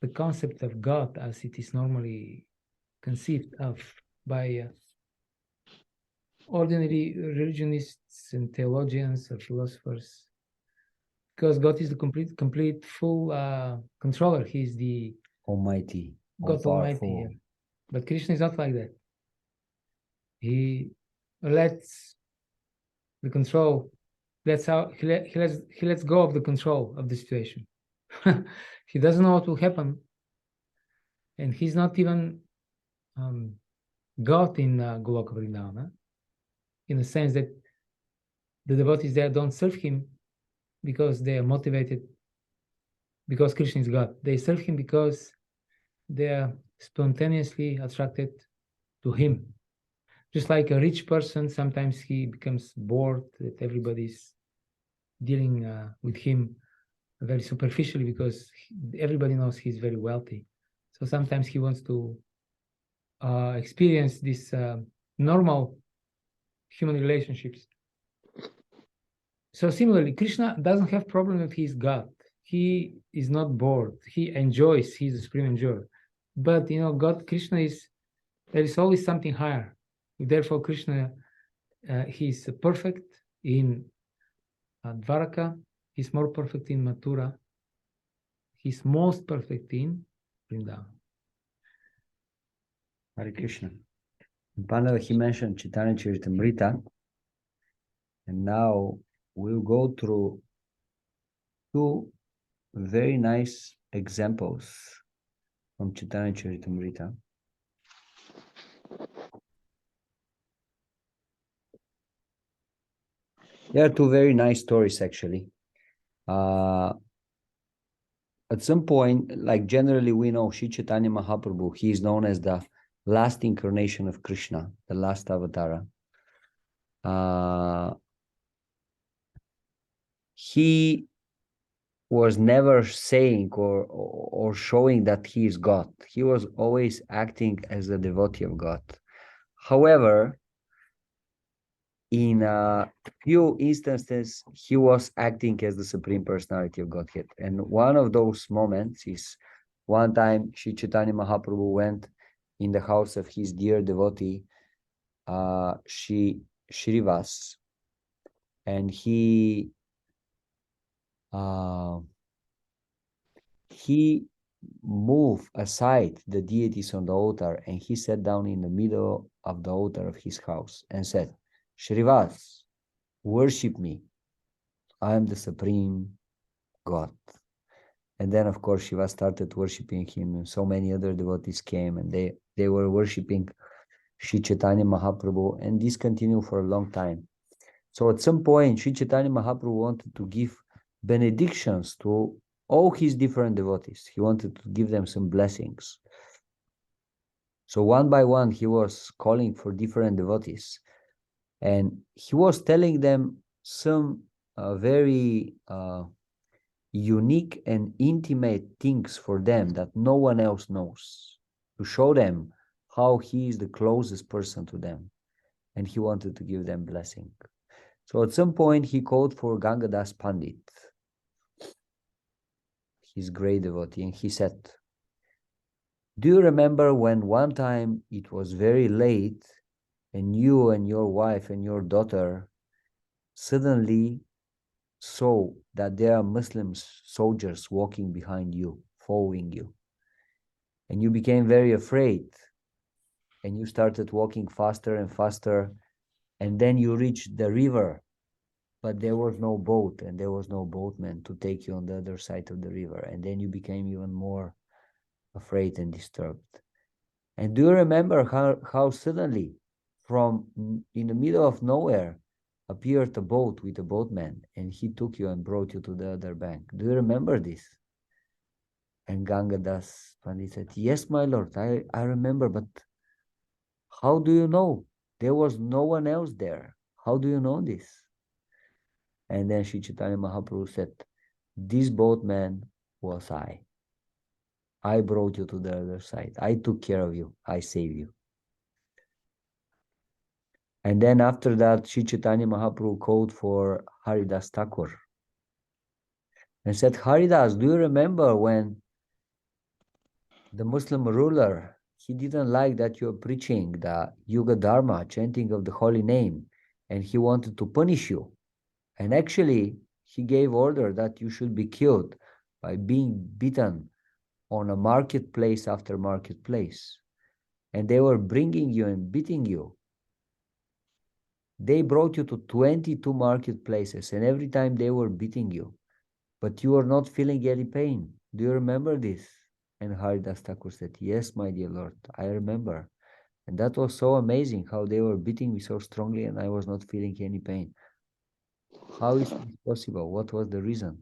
the concept of God as it is normally conceived of by ordinary religionists and theologians or philosophers. Because God is the complete full controller. He is the Almighty, God Almighty. Yeah. But Krishna is not like that. He lets the control. That's how he lets go of the control of the situation. He doesn't know what will happen, and he's not even got in Goloka Vrindavana, in the sense that the devotees there don't serve him because they are motivated, because Krishna is God. They serve him because they are spontaneously attracted to him. Just like a rich person, sometimes he becomes bored that everybody's dealing with him very superficially because everybody knows he's very wealthy. So sometimes he wants to experience this normal human relationships. So similarly, Krishna doesn't have problem if he's God. He is not bored. He enjoys. He's the supreme enjoyer. But God, Krishna there is always something higher. Therefore, Krishna, he's perfect in Dvaraka. He's more perfect in Mathura. He's most perfect in Vrindavan. Hare Krishna. In Pandava, he mentioned Chaitanya Charitamrita, and now we'll go through two very nice examples from Chaitanya Charitamrita. There are two very nice stories, actually. At some point, like generally we know, Sri Chaitanya Mahaprabhu, he is known as the last incarnation of Krishna, the last avatara. He was never saying or showing that he is God. He was always acting as a devotee of God. However, in a few instances, he was acting as the Supreme Personality of Godhead. And one of those moments is one time Sri Chaitanya Mahaprabhu went in the house of his dear devotee, Shrivas, and he moved aside the deities on the altar, and he sat down in the middle of the altar of his house and said, Shrivas, worship me. I am the supreme God. And then, of course, Shiva started worshiping him, and so many other devotees came, and they were worshiping Sri Chaitanya Mahaprabhu, and this continued for a long time. So at some point, Sri Chaitanya Mahaprabhu wanted to give benedictions to all his different devotees. He wanted to give them some blessings. So one by one, he was calling for different devotees, and he was telling them some very unique and intimate things for them that no one else knows, to show them how he is the closest person to them, and he wanted to give them blessing. So at some point, he called for Gangadas Pandit, his great devotee, and he said, do you remember when one time it was very late and you and your wife and your daughter suddenly saw that there are Muslim soldiers walking behind you, following you, and you became very afraid, and you started walking faster and faster, and then you reached the river, but there was no boat, and there was no boatman to take you on the other side of the river, and then you became even more afraid and disturbed. And do you remember how suddenly, from in the middle of nowhere, appeared a boat with a boatman, and he took you and brought you to the other bank? Do you remember this? And Gangadas Pandit said, yes, my lord, I remember, but how do you know? There was no one else there. How do you know this? And then Sri Chaitanya Mahaprabhu said, this boatman was I. I brought you to the other side. I took care of you. I saved you. And then after that, Sri Chaitanya Mahaprabhu called for Haridas Thakur and said, Haridas, do you remember when the Muslim ruler, he didn't like that you're preaching the Yuga Dharma, chanting of the holy name, and he wanted to punish you. And actually, he gave order that you should be killed by being beaten on a marketplace after marketplace. And they were bringing you and beating you. They brought you to 22 marketplaces, and every time they were beating you, but you were not feeling any pain. Do you remember this? And Haridas Thakur said, yes, my dear Lord, I remember. And that was so amazing how they were beating me so strongly and I was not feeling any pain. How is this possible? What was the reason?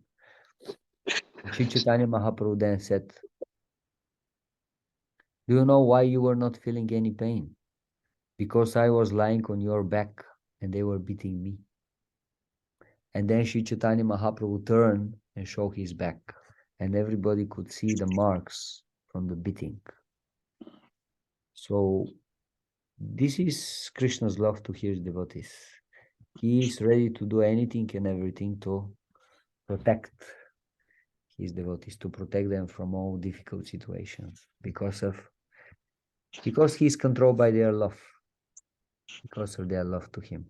Sri Chaitanya Mahaprabhu then said, do you know why you were not feeling any pain? Because I was lying on your back and they were beating me. And then Sri Chaitanya Mahaprabhu turned and showed his back, and everybody could see the marks from the beating. So this is Krishna's love to his devotees. He is ready to do anything and everything to protect his devotees, to protect them from all difficult situations because he is controlled by their love, because of their love to him.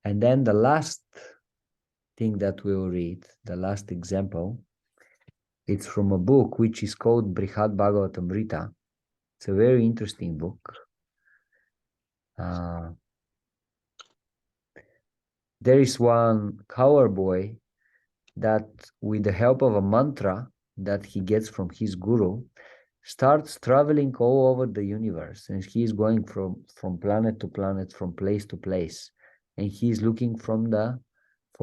And then the last thing that we will read, the last example, it's from a book which is called Brihad Bhagavatamrita. It's a very interesting book. There is one cowboy that, with the help of a mantra that he gets from his guru, starts traveling all over the universe, and he is going from planet to planet, from place to place, and he is looking for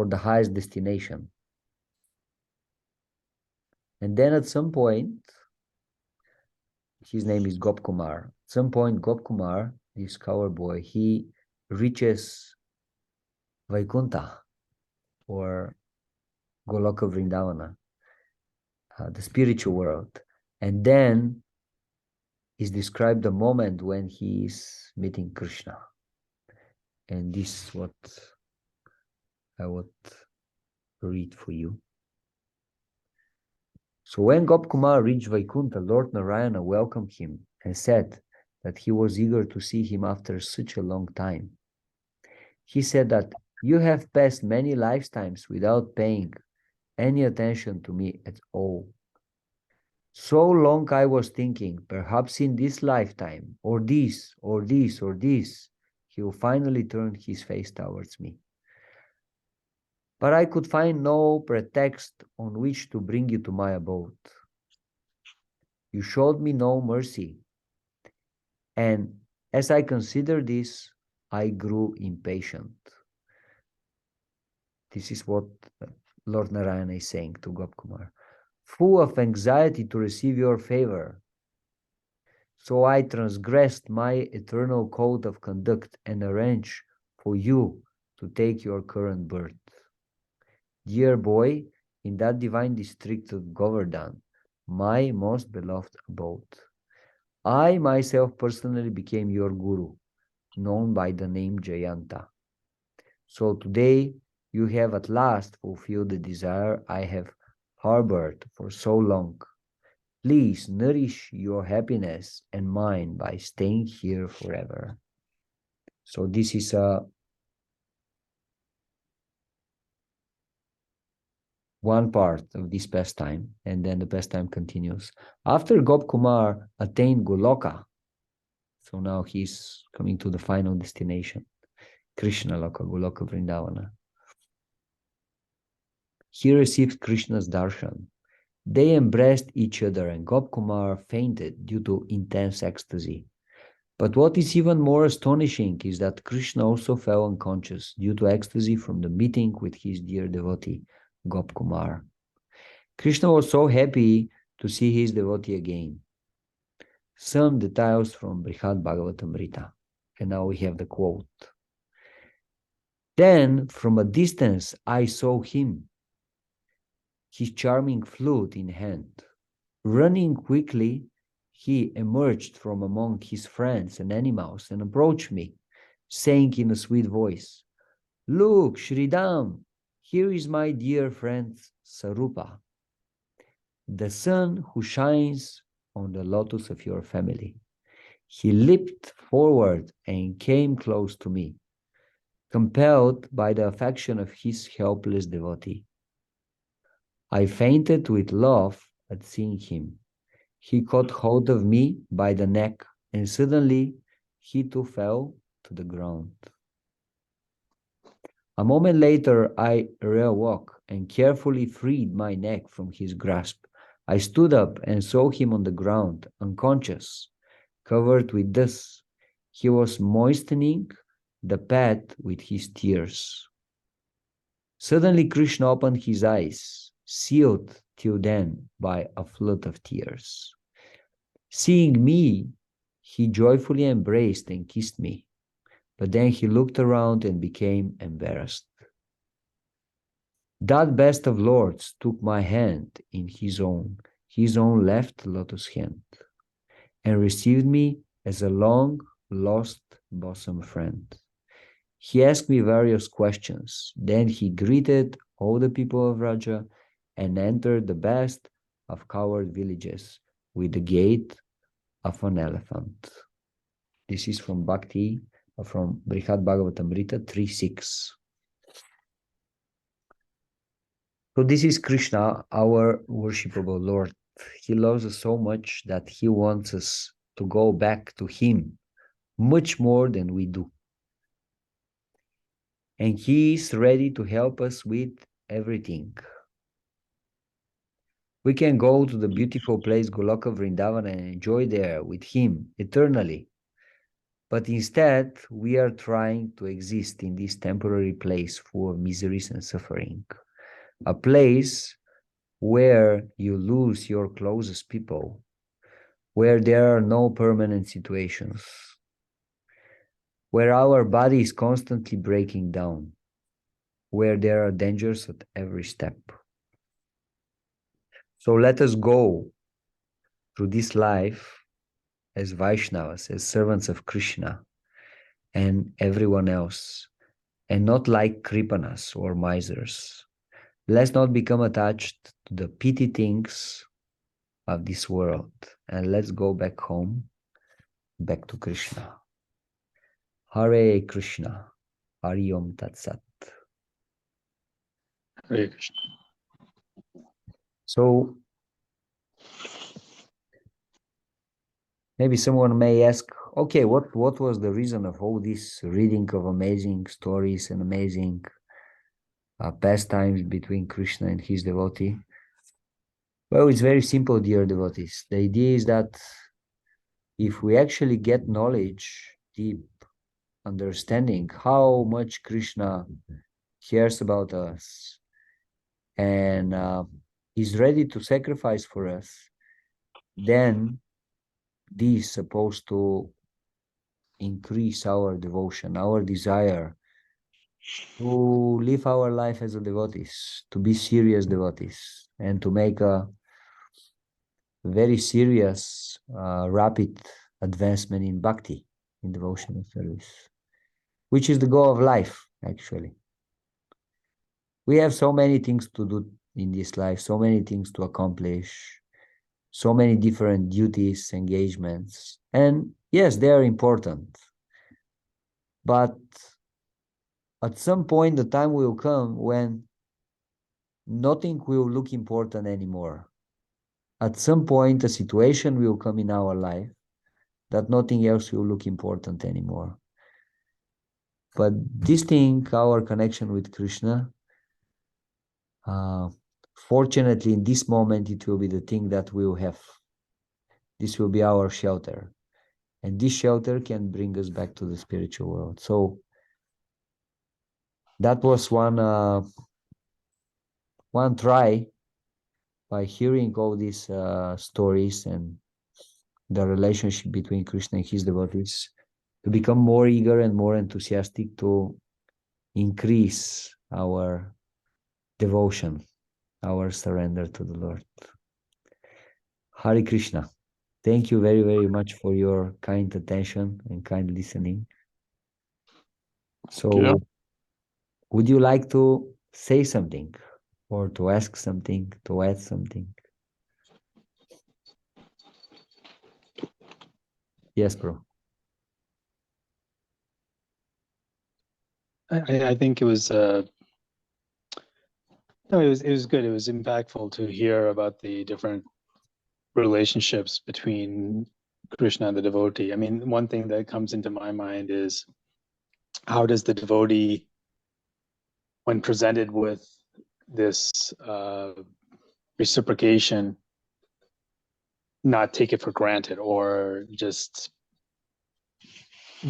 the highest destination. And then at some point, his name is Gopkumar. At some point, Gopkumar, this cowboy, he reaches Vaikuntha, or Goloka Vrindavana, the spiritual world. And then is described the moment when he is meeting Krishna. And this is what I would read for you. So when Gopkumar reached Vaikuntha, Lord Narayana welcomed him and said that he was eager to see him after such a long time. He said that you have passed many lifetimes without paying any attention to me at all. So long I was thinking, perhaps in this lifetime, or this, or this, or this, he will finally turn his face towards me. But I could find no pretext on which to bring you to my abode. You showed me no mercy, and as I considered this, I grew impatient. This is what Lord Narayana is saying to Gopkumar. Full of anxiety to receive your favor, so I transgressed my eternal code of conduct and arranged for you to take your current birth. Dear boy, in that divine district of Govardhan, my most beloved abode, I myself personally became your guru, known by the name Jayanta. So today you have at last fulfilled the desire I have harbored for so long. Please nourish your happiness and mine by staying here forever. So this is one part of this pastime, and then the pastime continues. After Gopkumar attained Goloka, so now he's coming to the final destination, Krishna Loka, Goloka Vrindavana. He received Krishna's darshan. They embraced each other and Gopkumar fainted due to intense ecstasy. But what is even more astonishing is that Krishna also fell unconscious due to ecstasy from the meeting with his dear devotee, Gopkumar. Krishna was so happy to see his devotee again. Some details from Brihad Bhagavatamrita. And now we have the quote. Then from a distance I saw him, his charming flute in hand. Running quickly, he emerged from among his friends and animals and approached me, saying in a sweet voice, Look, Shridam, here is my dear friend Sarupa, the sun who shines on the lotus of your family. He leaped forward and came close to me, compelled by the affection of his helpless devotee. I fainted with love at seeing him. He caught hold of me by the neck, and suddenly he too fell to the ground. A moment later, I reawoke and carefully freed my neck from his grasp. I stood up and saw him on the ground, unconscious, covered with dust. He was moistening the path with his tears. Suddenly Krishna opened his eyes, sealed till then by a flood of tears. Seeing me, he joyfully embraced and kissed me, but then he looked around and became embarrassed. That best of lords took my hand in his own left lotus hand, and received me as a long-lost bosom friend. He asked me various questions. Then he greeted all the people of Raja and entered the best of covered villages with the gait of an elephant. This is from Bhakti, from Brihad Bhagavatamrita 3.6. So this is Krishna, our worshipable Lord. He loves us so much that he wants us to go back to him much more than we do. And he is ready to help us with everything. We can go to the beautiful place Goloka Vrindavan and enjoy there with him eternally. But instead, we are trying to exist in this temporary place full of miseries and suffering. A place where you lose your closest people, where there are no permanent situations, where our body is constantly breaking down, where there are dangers at every step. So let us go through this life as Vaishnavas, as servants of Krishna and everyone else, and not like Kripanas or misers. Let's not become attached to the petty things of this world, and let's go back home, back to Krishna. Hare Krishna, Hari Om Tat Sat. Hare Krishna. So maybe someone may ask, okay, what was the reason of all this reading of amazing stories and amazing pastimes between Krishna and his devotee? Well, it's very simple, dear devotees. The idea is that if we actually get knowledge, deep understanding, how much Krishna cares about us and is ready to sacrifice for us, then this is supposed to increase our devotion, our desire to live our life as a devotees, to be serious devotees, and to make a very serious, rapid advancement in bhakti, in devotional service, which is the goal of life, actually. We have so many things to do in this life, so many things to accomplish, so many different duties, engagements, and yes, they are important. But at some point, the time will come when nothing will look important anymore. At some point, a situation will come in our life that nothing else will look important anymore. But this thing, our connection with Krishna, fortunately, in this moment, it will be the thing that we'll have. This will be our shelter. And this shelter can bring us back to the spiritual world. So that was one try by hearing all these stories and the relationship between Krishna and his devotees to become more eager and more enthusiastic to increase our devotion, our surrender to the Lord. Hare Krishna. Thank you very, very much for your kind attention and kind listening. So, would you like to say something or to ask something, to add something? Yes, bro. I think it was no, it was good. It was impactful to hear about the different relationships between Krishna and the devotee. I mean, one thing that comes into my mind is how does the devotee, when presented with this reciprocation, not take it for granted or just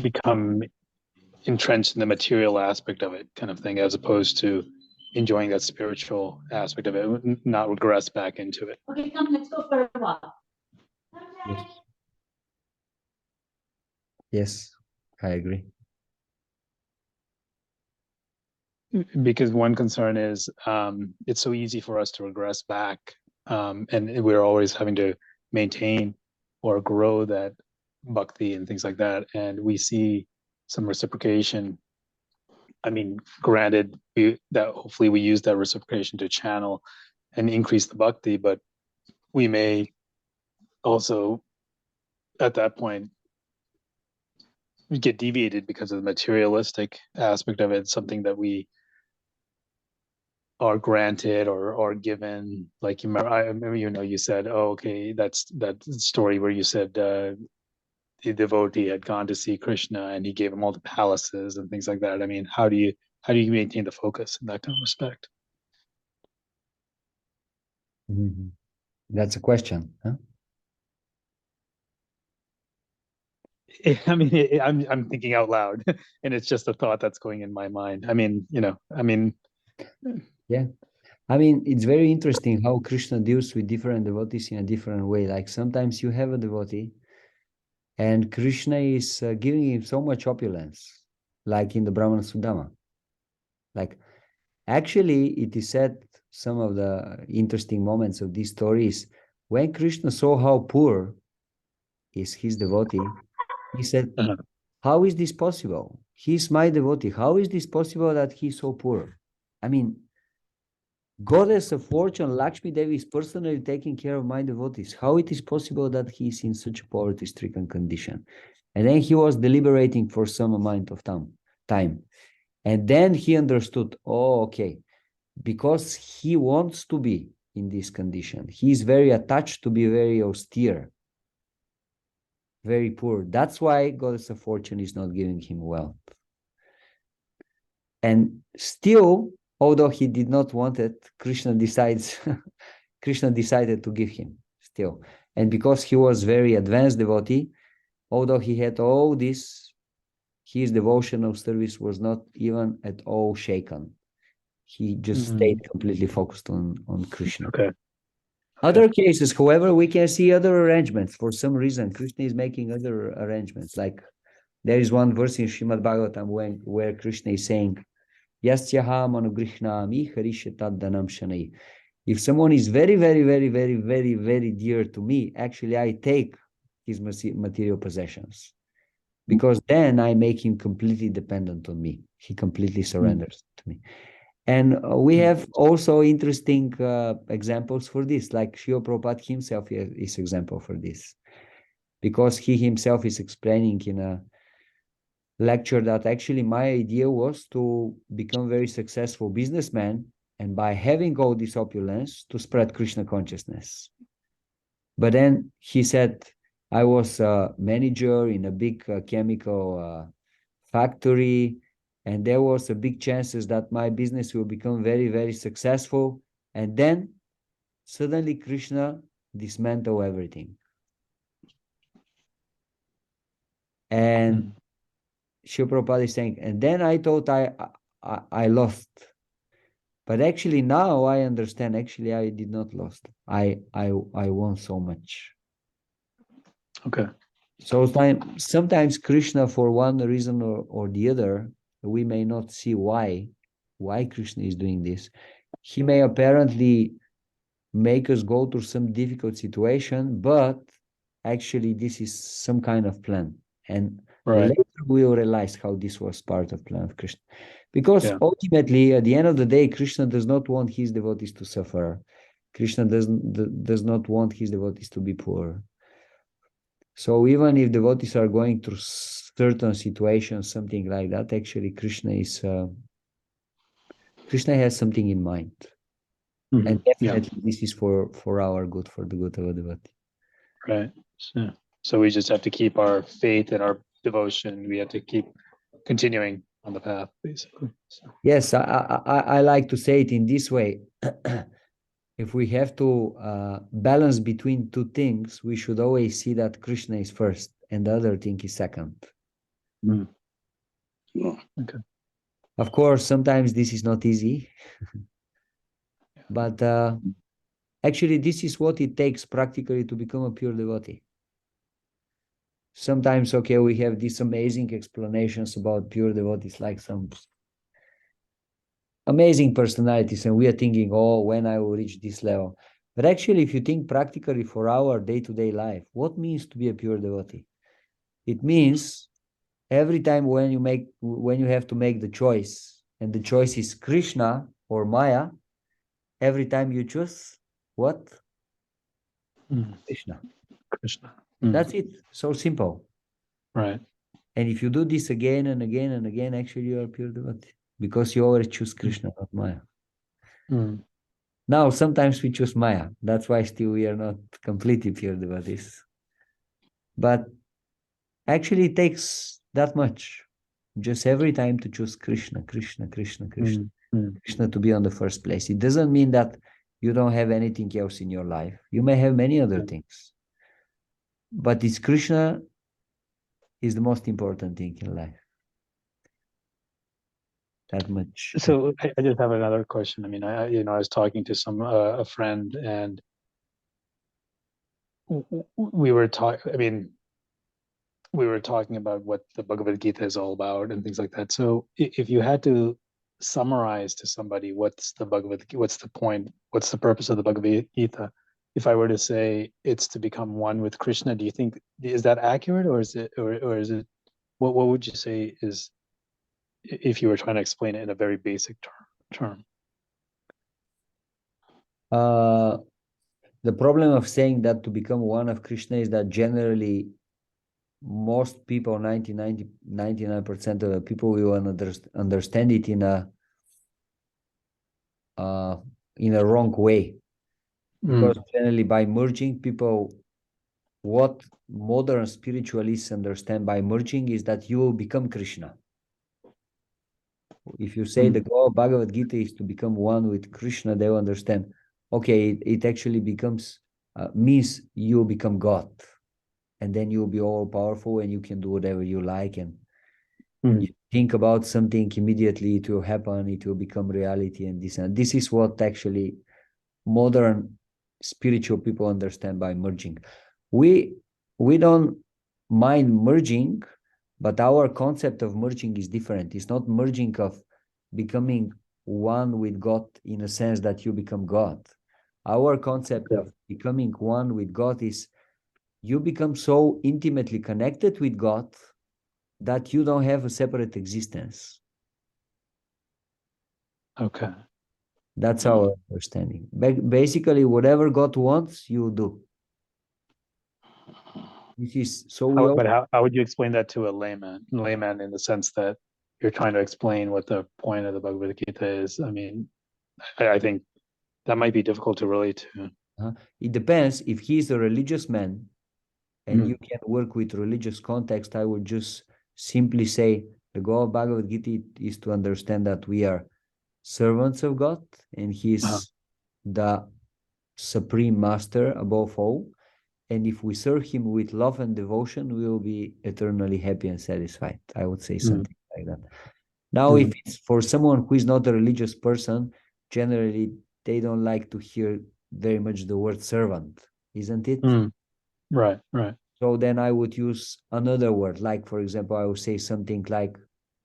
become entrenched in the material aspect of it, kind of thing, as opposed to enjoying that spiritual aspect of it, not regress back into it. Okay, come, let's go for a walk. Yes. Yes, I agree. Because one concern is it's so easy for us to regress back, and we're always having to maintain or grow that bhakti and things like that, and we see some reciprocation. I mean, granted, that hopefully we use that reciprocation to channel and increase the bhakti, but we may also at that point get deviated because of the materialistic aspect of it, something that we are granted or given. Like I remember, you said, oh, okay, that's that story where you said the devotee had gone to see Krishna and he gave him all the palaces and things like that. I mean, how do you maintain the focus in that kind of respect? Mhm. That's a question, huh? I mean, I'm thinking out loud, and it's just a thought that's going in my mind. I mean, Yeah. I mean, it's very interesting how Krishna deals with different devotees in a different way. Like sometimes you have a devotee and Krishna is giving him so much opulence, like in the Brahmana Sudama. Like actually, it is said some of the interesting moments of these stories, when Krishna saw how poor is his devotee, he said, Uh-huh. how is this possible? He's my devotee. How is this possible that he's so poor? I mean, Goddess of fortune, Lakshmi Devi is personally taking care of my devotees. How it is possible that he is in such a poverty-stricken condition? And then he was deliberating for some amount of time. And then he understood, oh, okay, because he wants to be in this condition. He is very attached to be very austere, very poor. That's why Goddess of fortune is not giving him wealth. And still, although he did not want it, Krishna decided to give him still. And because he was very advanced devotee, although he had all this, his devotional service was not even at all shaken. He just stayed completely focused on Krishna. Okay. Other cases, however, we can see other arrangements. For some reason, Krishna is making other arrangements. Like there is one verse in Srimad Bhagavatam where Krishna is saying, Yasyaha manugrihnami harishyatad dhanam shanai. If someone is very, very, very, very, very, very dear to me, actually I take his material possessions, because then I make him completely dependent on me. He completely surrenders to me. And we have also interesting examples for this, like Srila Prabhupada himself is example for this, because he himself is explaining in a lecture that actually my idea was to become very successful businessman, and by having all this opulence to spread Krishna consciousness. But then he said, I was a manager in a big chemical factory, and there was a big chances that my business will become very, very successful. And then suddenly Krishna dismantled everything. And Srila Prabhupada is saying, and then I thought I lost. But actually now I understand, actually I did not lost. I won so much. Okay. So sometimes Krishna, for one reason or the other, we may not see why Krishna is doing this. He may apparently make us go through some difficult situation, but actually this is some kind of plan. And later we will realize how this was part of plan of Krishna. Because ultimately, at the end of the day, Krishna does not want his devotees to suffer. Krishna does not want his devotees to be poor. So even if devotees are going through certain situations, something like that, actually Krishna has something in mind. And definitely this is for our good, for the good of a devotee. Right. So we just have to keep our faith and our devotion. We have to keep continuing on the path, basically. So. Yes, I like to say it in this way. If we have to balance between two things, we should always see that Krishna is first and the other thing is second. Mm. No. Of course, sometimes this is not easy, but actually, this is what it takes practically to become a pure devotee. Sometimes, okay, we have these amazing explanations about pure devotees, like some amazing personalities, and we are thinking, oh, when I will reach this level. But actually, if you think practically for our day-to-day life, what means to be a pure devotee? It means every time when you have to make the choice, and the choice is Krishna or Maya, every time you choose what? Mm. Krishna. Krishna. Mm. That's it. So simple. Right. And if you do this again and again and again, actually you are pure devotee because you always choose Krishna, not Maya. Mm. Now, sometimes we choose Maya. That's why still we are not completely pure devotees. But actually it takes that much. Just every time to choose Krishna, Krishna, Krishna, Krishna, Mm. Mm. Krishna to be on the first place. It doesn't mean that you don't have anything else in your life. You may have many other things. But it's Krishna is the most important thing in life. That much. So I just have another question. I mean, I was talking to a friend, and we were talking. I mean, we were talking about what the Bhagavad Gita is all about and things like that. So if you had to summarize to somebody what's the what's the point, what's the purpose of the Bhagavad Gita, if I were to say it's to become one with Krishna, do you think is that accurate, or is it what would you say is, if you were trying to explain it in a very basic term? The problem of saying that to become one of Krishna is that generally most people, 99% of the people will understand it in a wrong way. Because generally by merging people, what modern spiritualists understand by merging is that you will become Krishna. If you say the goal of Bhagavad Gita is to become one with Krishna, they will understand, okay, it actually becomes, means you become God. And then you'll be all powerful and you can do whatever you like. And you think about something, immediately it will happen, it will become reality. And this is what actually modern spiritual people understand by merging. We don't mind merging, but our concept of merging is different. It's not merging of becoming one with God in a sense that you become God. Our concept of becoming one with God is you become so intimately connected with God that you don't have a separate existence. Okay. That's our understanding. Basically, whatever God wants, you do. This is so we all. But how would you explain that to a layman in the sense that you're trying to explain what the point of the Bhagavad Gita is? I mean, I think that might be difficult to relate to. It depends. If he's a religious man and you can work with religious context, I would just simply say the goal of Bhagavad Gita is to understand that we are servants of God and he's the supreme master above all. And if we serve him with love and devotion, we will be eternally happy and satisfied. I would say something like that. Now, if it's for someone who is not a religious person, generally they don't like to hear very much the word servant, isn't it? Right. So then I would use another word, like, for example, I would say something like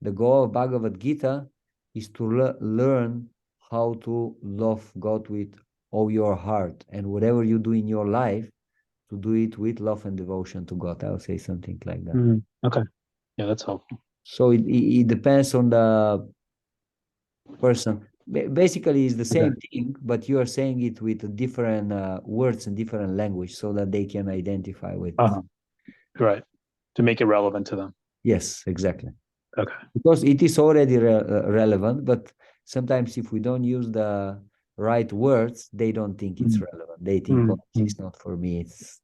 the goal of Bhagavad Gita is to learn how to love God with all your heart. And whatever you do in your life, to do it with love and devotion to God. I would say something like that. Okay. Yeah, that's helpful. So it depends on the person. Basically, it's the same thing, but you are saying it with different words and different language so that they can identify with. Right. To make it relevant to them. Yes, exactly. Okay. Because it is already relevant, but sometimes if we don't use the right words, they don't think it's relevant. They think, oh, it's not for me. It's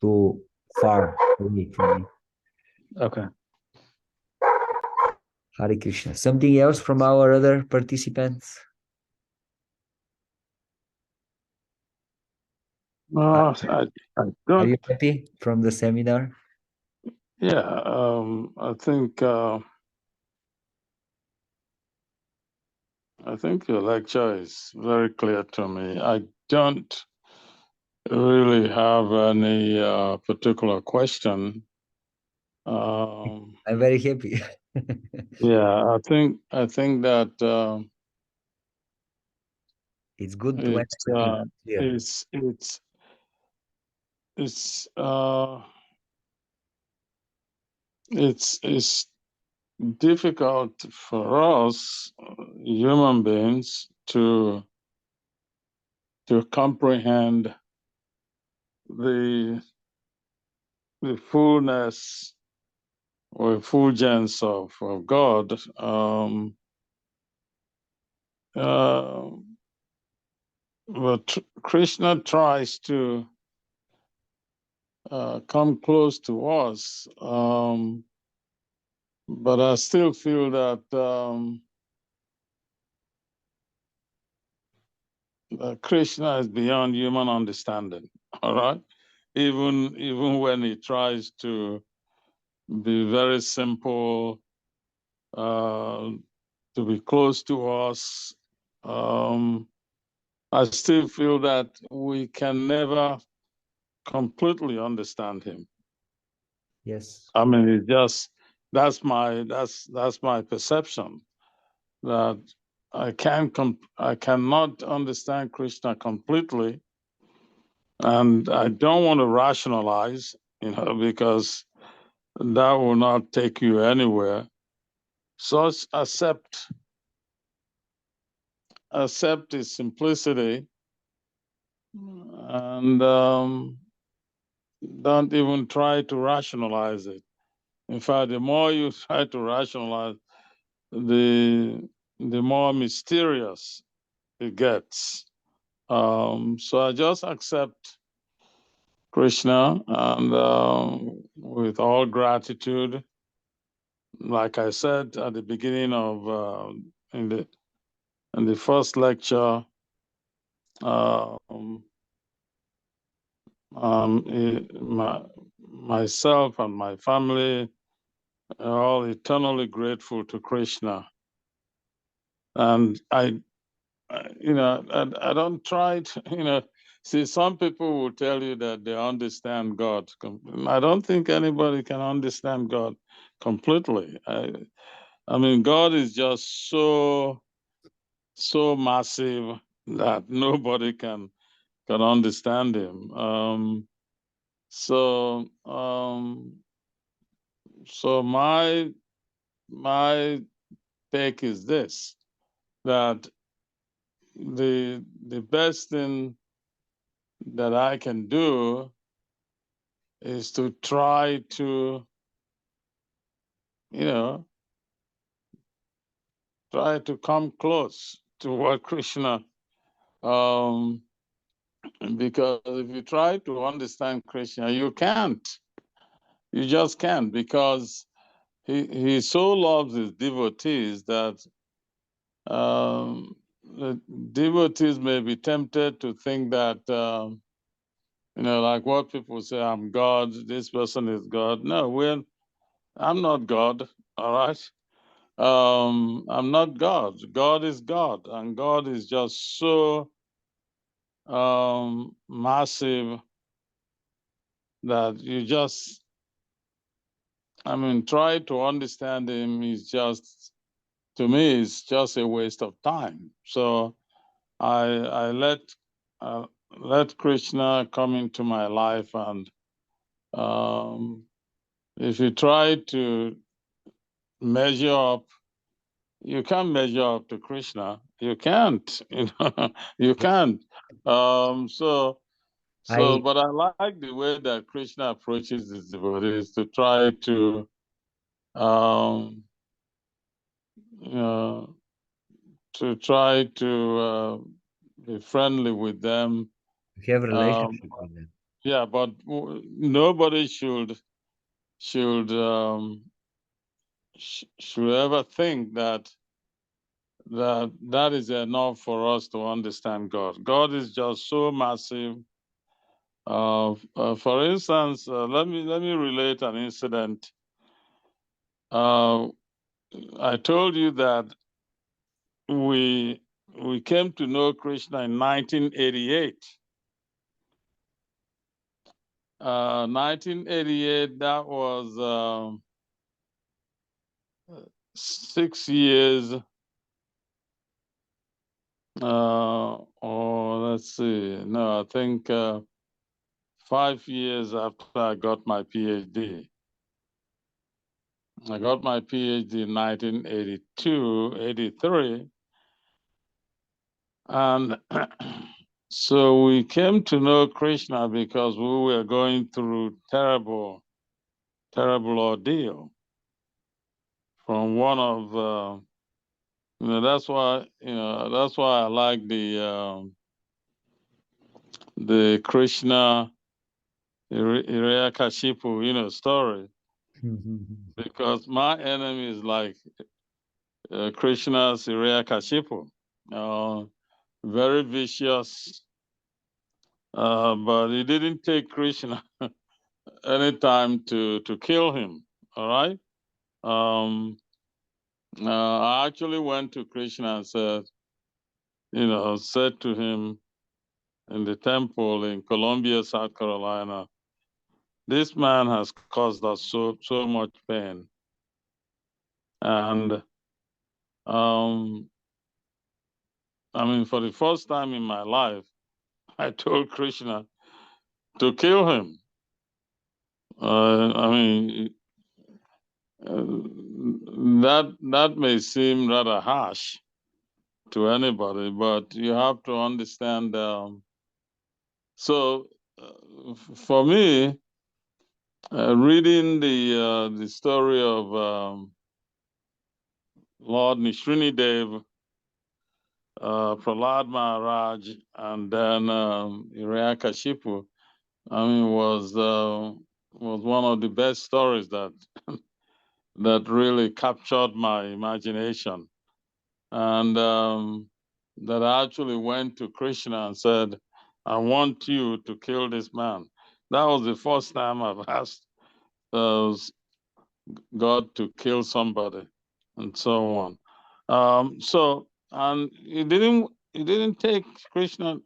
too far away from me. Okay. Hare Krishna. Something else from our other participants? No, I Are don't. you happy from the seminar? Yeah, I think your lecture is very clear to me. I don't really have any particular question. I'm very happy. Yeah, I think that It's good when it's everything is clear. It's difficult for us human beings to comprehend the fullness or effulgence of God. Uh, but Krishna tries to come close to us, but I still feel that Krishna is beyond human understanding. All right, even when he tries to be very simple, to be close to us, I still feel that we can never completely understand him. Yes. I mean, it just that's my perception, that I cannot understand Krishna completely, and I don't want to rationalize, because that will not take you anywhere. So accept his simplicity, and don't even try to rationalize it. In fact, the more you try to rationalize, the more mysterious it gets. So I just accept Krishna, and with all gratitude, like I said at the beginning of in the first lecture, myself and my family are all eternally grateful to Krishna, and I don't try to, see, some people will tell you that they understand God. I don't think anybody can understand God completely. I mean, God is just so massive that nobody can understand him. So my take is this, that the best thing that I can do is to try to, try to come close to what Krishna, because if you try to understand Krishna, you can't. You just can't, because he so loves his devotees that the devotees may be tempted to think that, like what people say, I'm God, this person is God. No, I'm not God, all right? I'm not God. God is God, and God is just so massive that you just, try to understand him is just, to me, it's just a waste of time. So I let Krishna come into my life, and if you try to measure up, you can't measure up to Krishna. You can't, you can't. So, I but I like the way that Krishna approaches his devotees, to try to, you know, be friendly with them. have a Um, relationship with them. yeah, but nobody should should ever think that that is enough for us to understand God. God is just so massive For instance, let me relate an incident. I told you that we came to know Krishna in 1988. 1988, that was 6 years, or let's see, no, I think 5 years after I got my PhD. I got my PhD in 1982, 83. And so we came to know Krishna because we were going through terrible ordeal from one of, that's why I like the Krishna Hiranyakashipu, story, because my enemy is like Krishna's Hiranyakashipu, very vicious, but it didn't take Krishna any time to kill him. All right. I actually went to Krishna and said to him in the temple in Columbia, South Carolina, this man has caused us so much pain. And for the first time in my life, I told Krishna to kill him. That may seem rather harsh to anybody, but you have to understand. For me, reading the story of Lord Nishrinideva, Prahlad Maharaj, and then Hiranyakashipu, was one of the best stories that that really captured my imagination, and that I actually went to Krishna and said, "I want you to kill this man." That was the first time I've asked God to kill somebody, and so on. And it didn't take Krishna,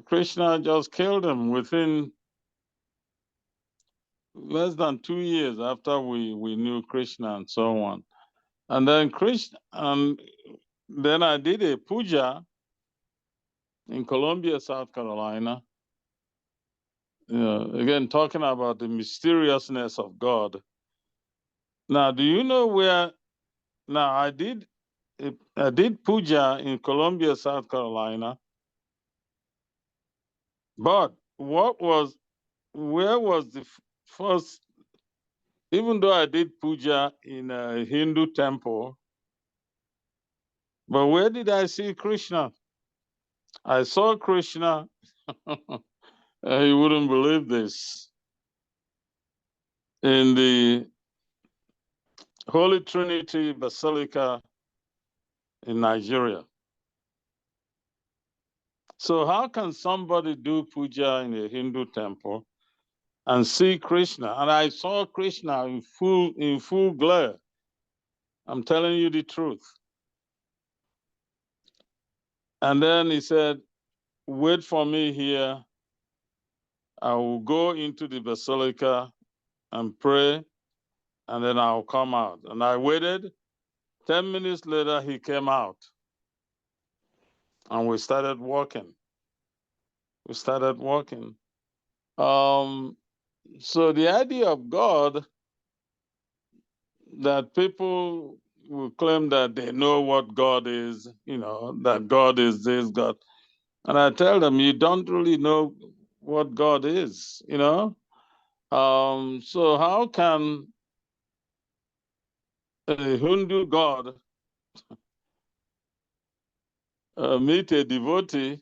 Krishna just killed him within less than 2 years after we knew Krishna, and so on. And then then I did a puja in Columbia, South Carolina. Again, talking about the mysteriousness of God. Now, do you know where? Now, I did puja in Columbia, South Carolina. But where was the first? Even though I did puja in a Hindu temple, but where did I see Krishna? I saw Krishna. You wouldn't believe this. In the Holy Trinity Basilica in Nigeria. So how can somebody do puja in a Hindu temple and see Krishna? And I saw Krishna in full glare. I'm telling you the truth. And then he said, "Wait for me here. I will go into the basilica and pray, and then I'll come out." And I waited. 10 minutes later, he came out. And we started walking. So the idea of God, that people will claim that they know what God is, that God is this, God. And I tell them, you don't really know what God is, So how can a Hindu God meet a devotee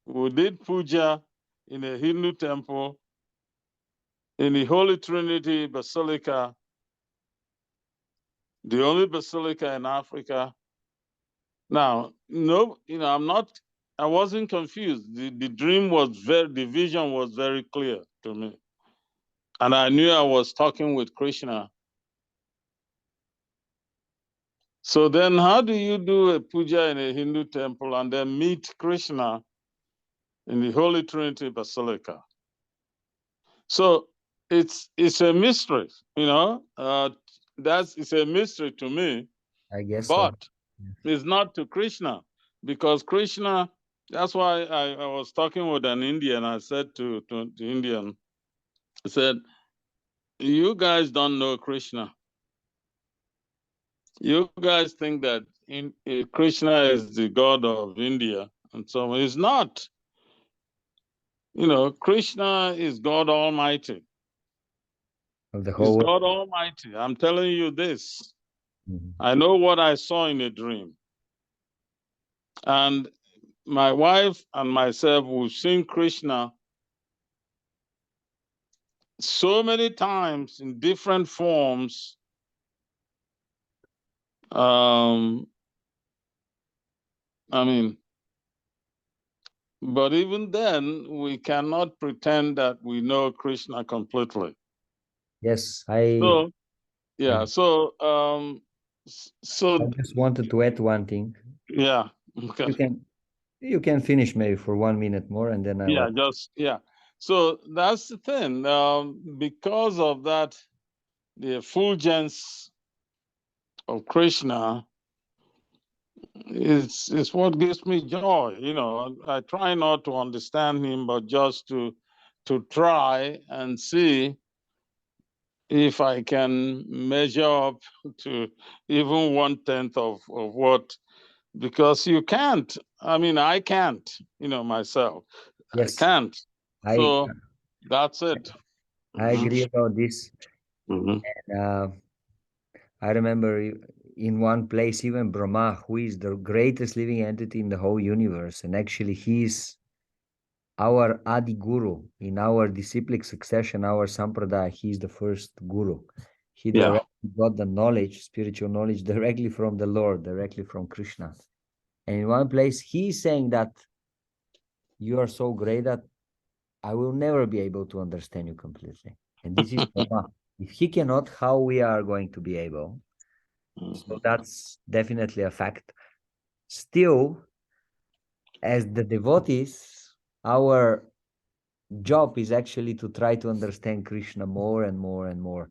who did puja in a Hindu temple in the Holy Trinity Basilica, the only basilica in Africa? Now, no, I'm I wasn't confused. The dream was the vision was very clear to me. And I knew I was talking with Krishna. So then how do you do a puja in a Hindu temple and then meet Krishna in the Holy Trinity Basilica? So it's a mystery, you know, it's a mystery to me, I guess so. but it's not to Krishna, because Krishna, that's why I was talking with an Indian. I said to the Indian, I said, you guys don't know Krishna. You guys think that Krishna is the God of India, and so it's not. You know, Krishna is God Almighty. Of the He's whole world. God Almighty. I'm telling you this. Mhm. I know what I saw in a dream. And my wife and myself, we've seen Krishna so many times in different forms. I mean, but even then, we cannot pretend that we know Krishna completely. Yes, I So, yeah, so, just wanted to add one thing. yeah, okay. You can finish maybe for 1 minute more, and then I Yeah, will. yeah. So that's the thing. Because of that, the effulgence of Krishna is what gives me joy. You know, I try not to understand him, but just to try and see if I can measure up to even 1/10 of what, because you can't. I mean, I can't, you know, myself. I Yes, can't. I So that's it. I agree about this. Mhm. I remember in one place, even Brahma, who is the greatest living entity in the whole universe, and actually he is our Adi Guru in our disciplic succession, our Sampradaya. He is the first Guru. He Yeah. directly got the knowledge, spiritual knowledge, directly from the Lord, directly from Krishna. And in one place, he is saying that you are so great that I will never be able to understand you completely. And this is Brahma. If he cannot, how we are going to be able? So that's definitely a fact. Still, as the devotees, our job is actually to try to understand Krishna more and more and more.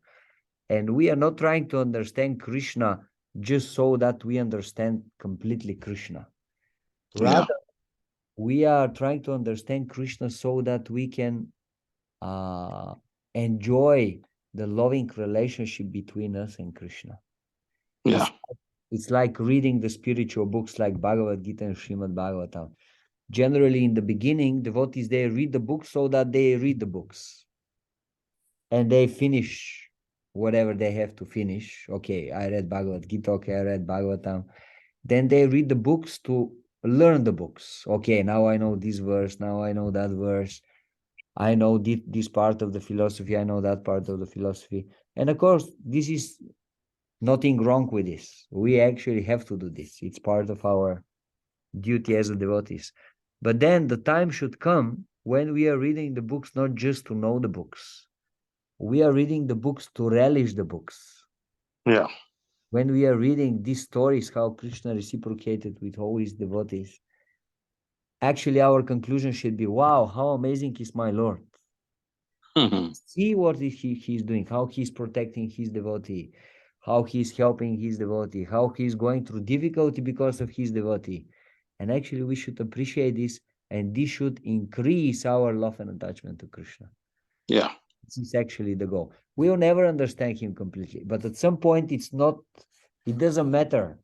And we are not trying to understand Krishna just so that we understand completely Krishna. Rather, we are trying to understand Krishna so that we can enjoy the loving relationship between us and Krishna. Yeah. It's like reading the spiritual books like Bhagavad Gita and Srimad Bhagavatam. Generally, in the beginning, devotees, they read the books so that they read the books. And they finish whatever they have to finish. Okay, I read Bhagavad Gita. Okay, I read Bhagavatam. Then they read the books to learn the books. Okay, now I know this verse. Now I know that verse. I know this part of the philosophy. I know that part of the philosophy. And of course, this is nothing wrong with this. We actually have to do this. It's part of our duty as a devotees. But then the time should come when we are reading the books not just to know the books. We are reading the books to relish the books. Yeah. When we are reading these stories, how Krishna reciprocated with all his devotees, actually our conclusion should be, wow, how amazing is my Lord. See what he's doing, how he's protecting his devotee, how he's helping his devotee, how he's going through difficulty because of his devotee. And actually we should appreciate this, and this should increase our love and attachment to Krishna. Yeah. This is actually the goal. We will never understand him completely, but at some point it doesn't matter,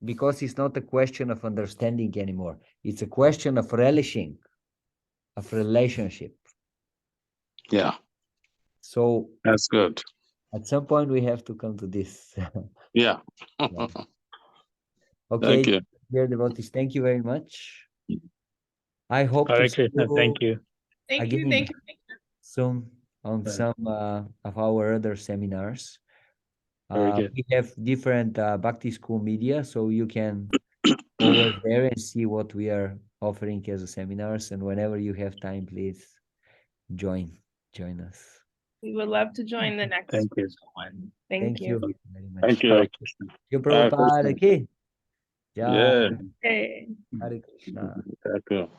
because it's not a question of understanding anymore. It's a question of relishing, of relationship. Yeah. So that's good. At some point we have to come to this. Yeah. Okay, Thank you. dear devotees, thank you very much. I hope Hare to see Krishna, you thank you. Thank you, again thank you. soon on Right. some of our other seminars. Very good. We have different Bhakti School media, so you can go over there and see what we are offering as a seminars, and whenever you have time, please join us. We would love to join the next Thank you. one. Thank you. very much. Thank you. Hare Krishna. You Prabhupada Krishna. ki? Yeah. Okay. Hare Krishna. Thank you.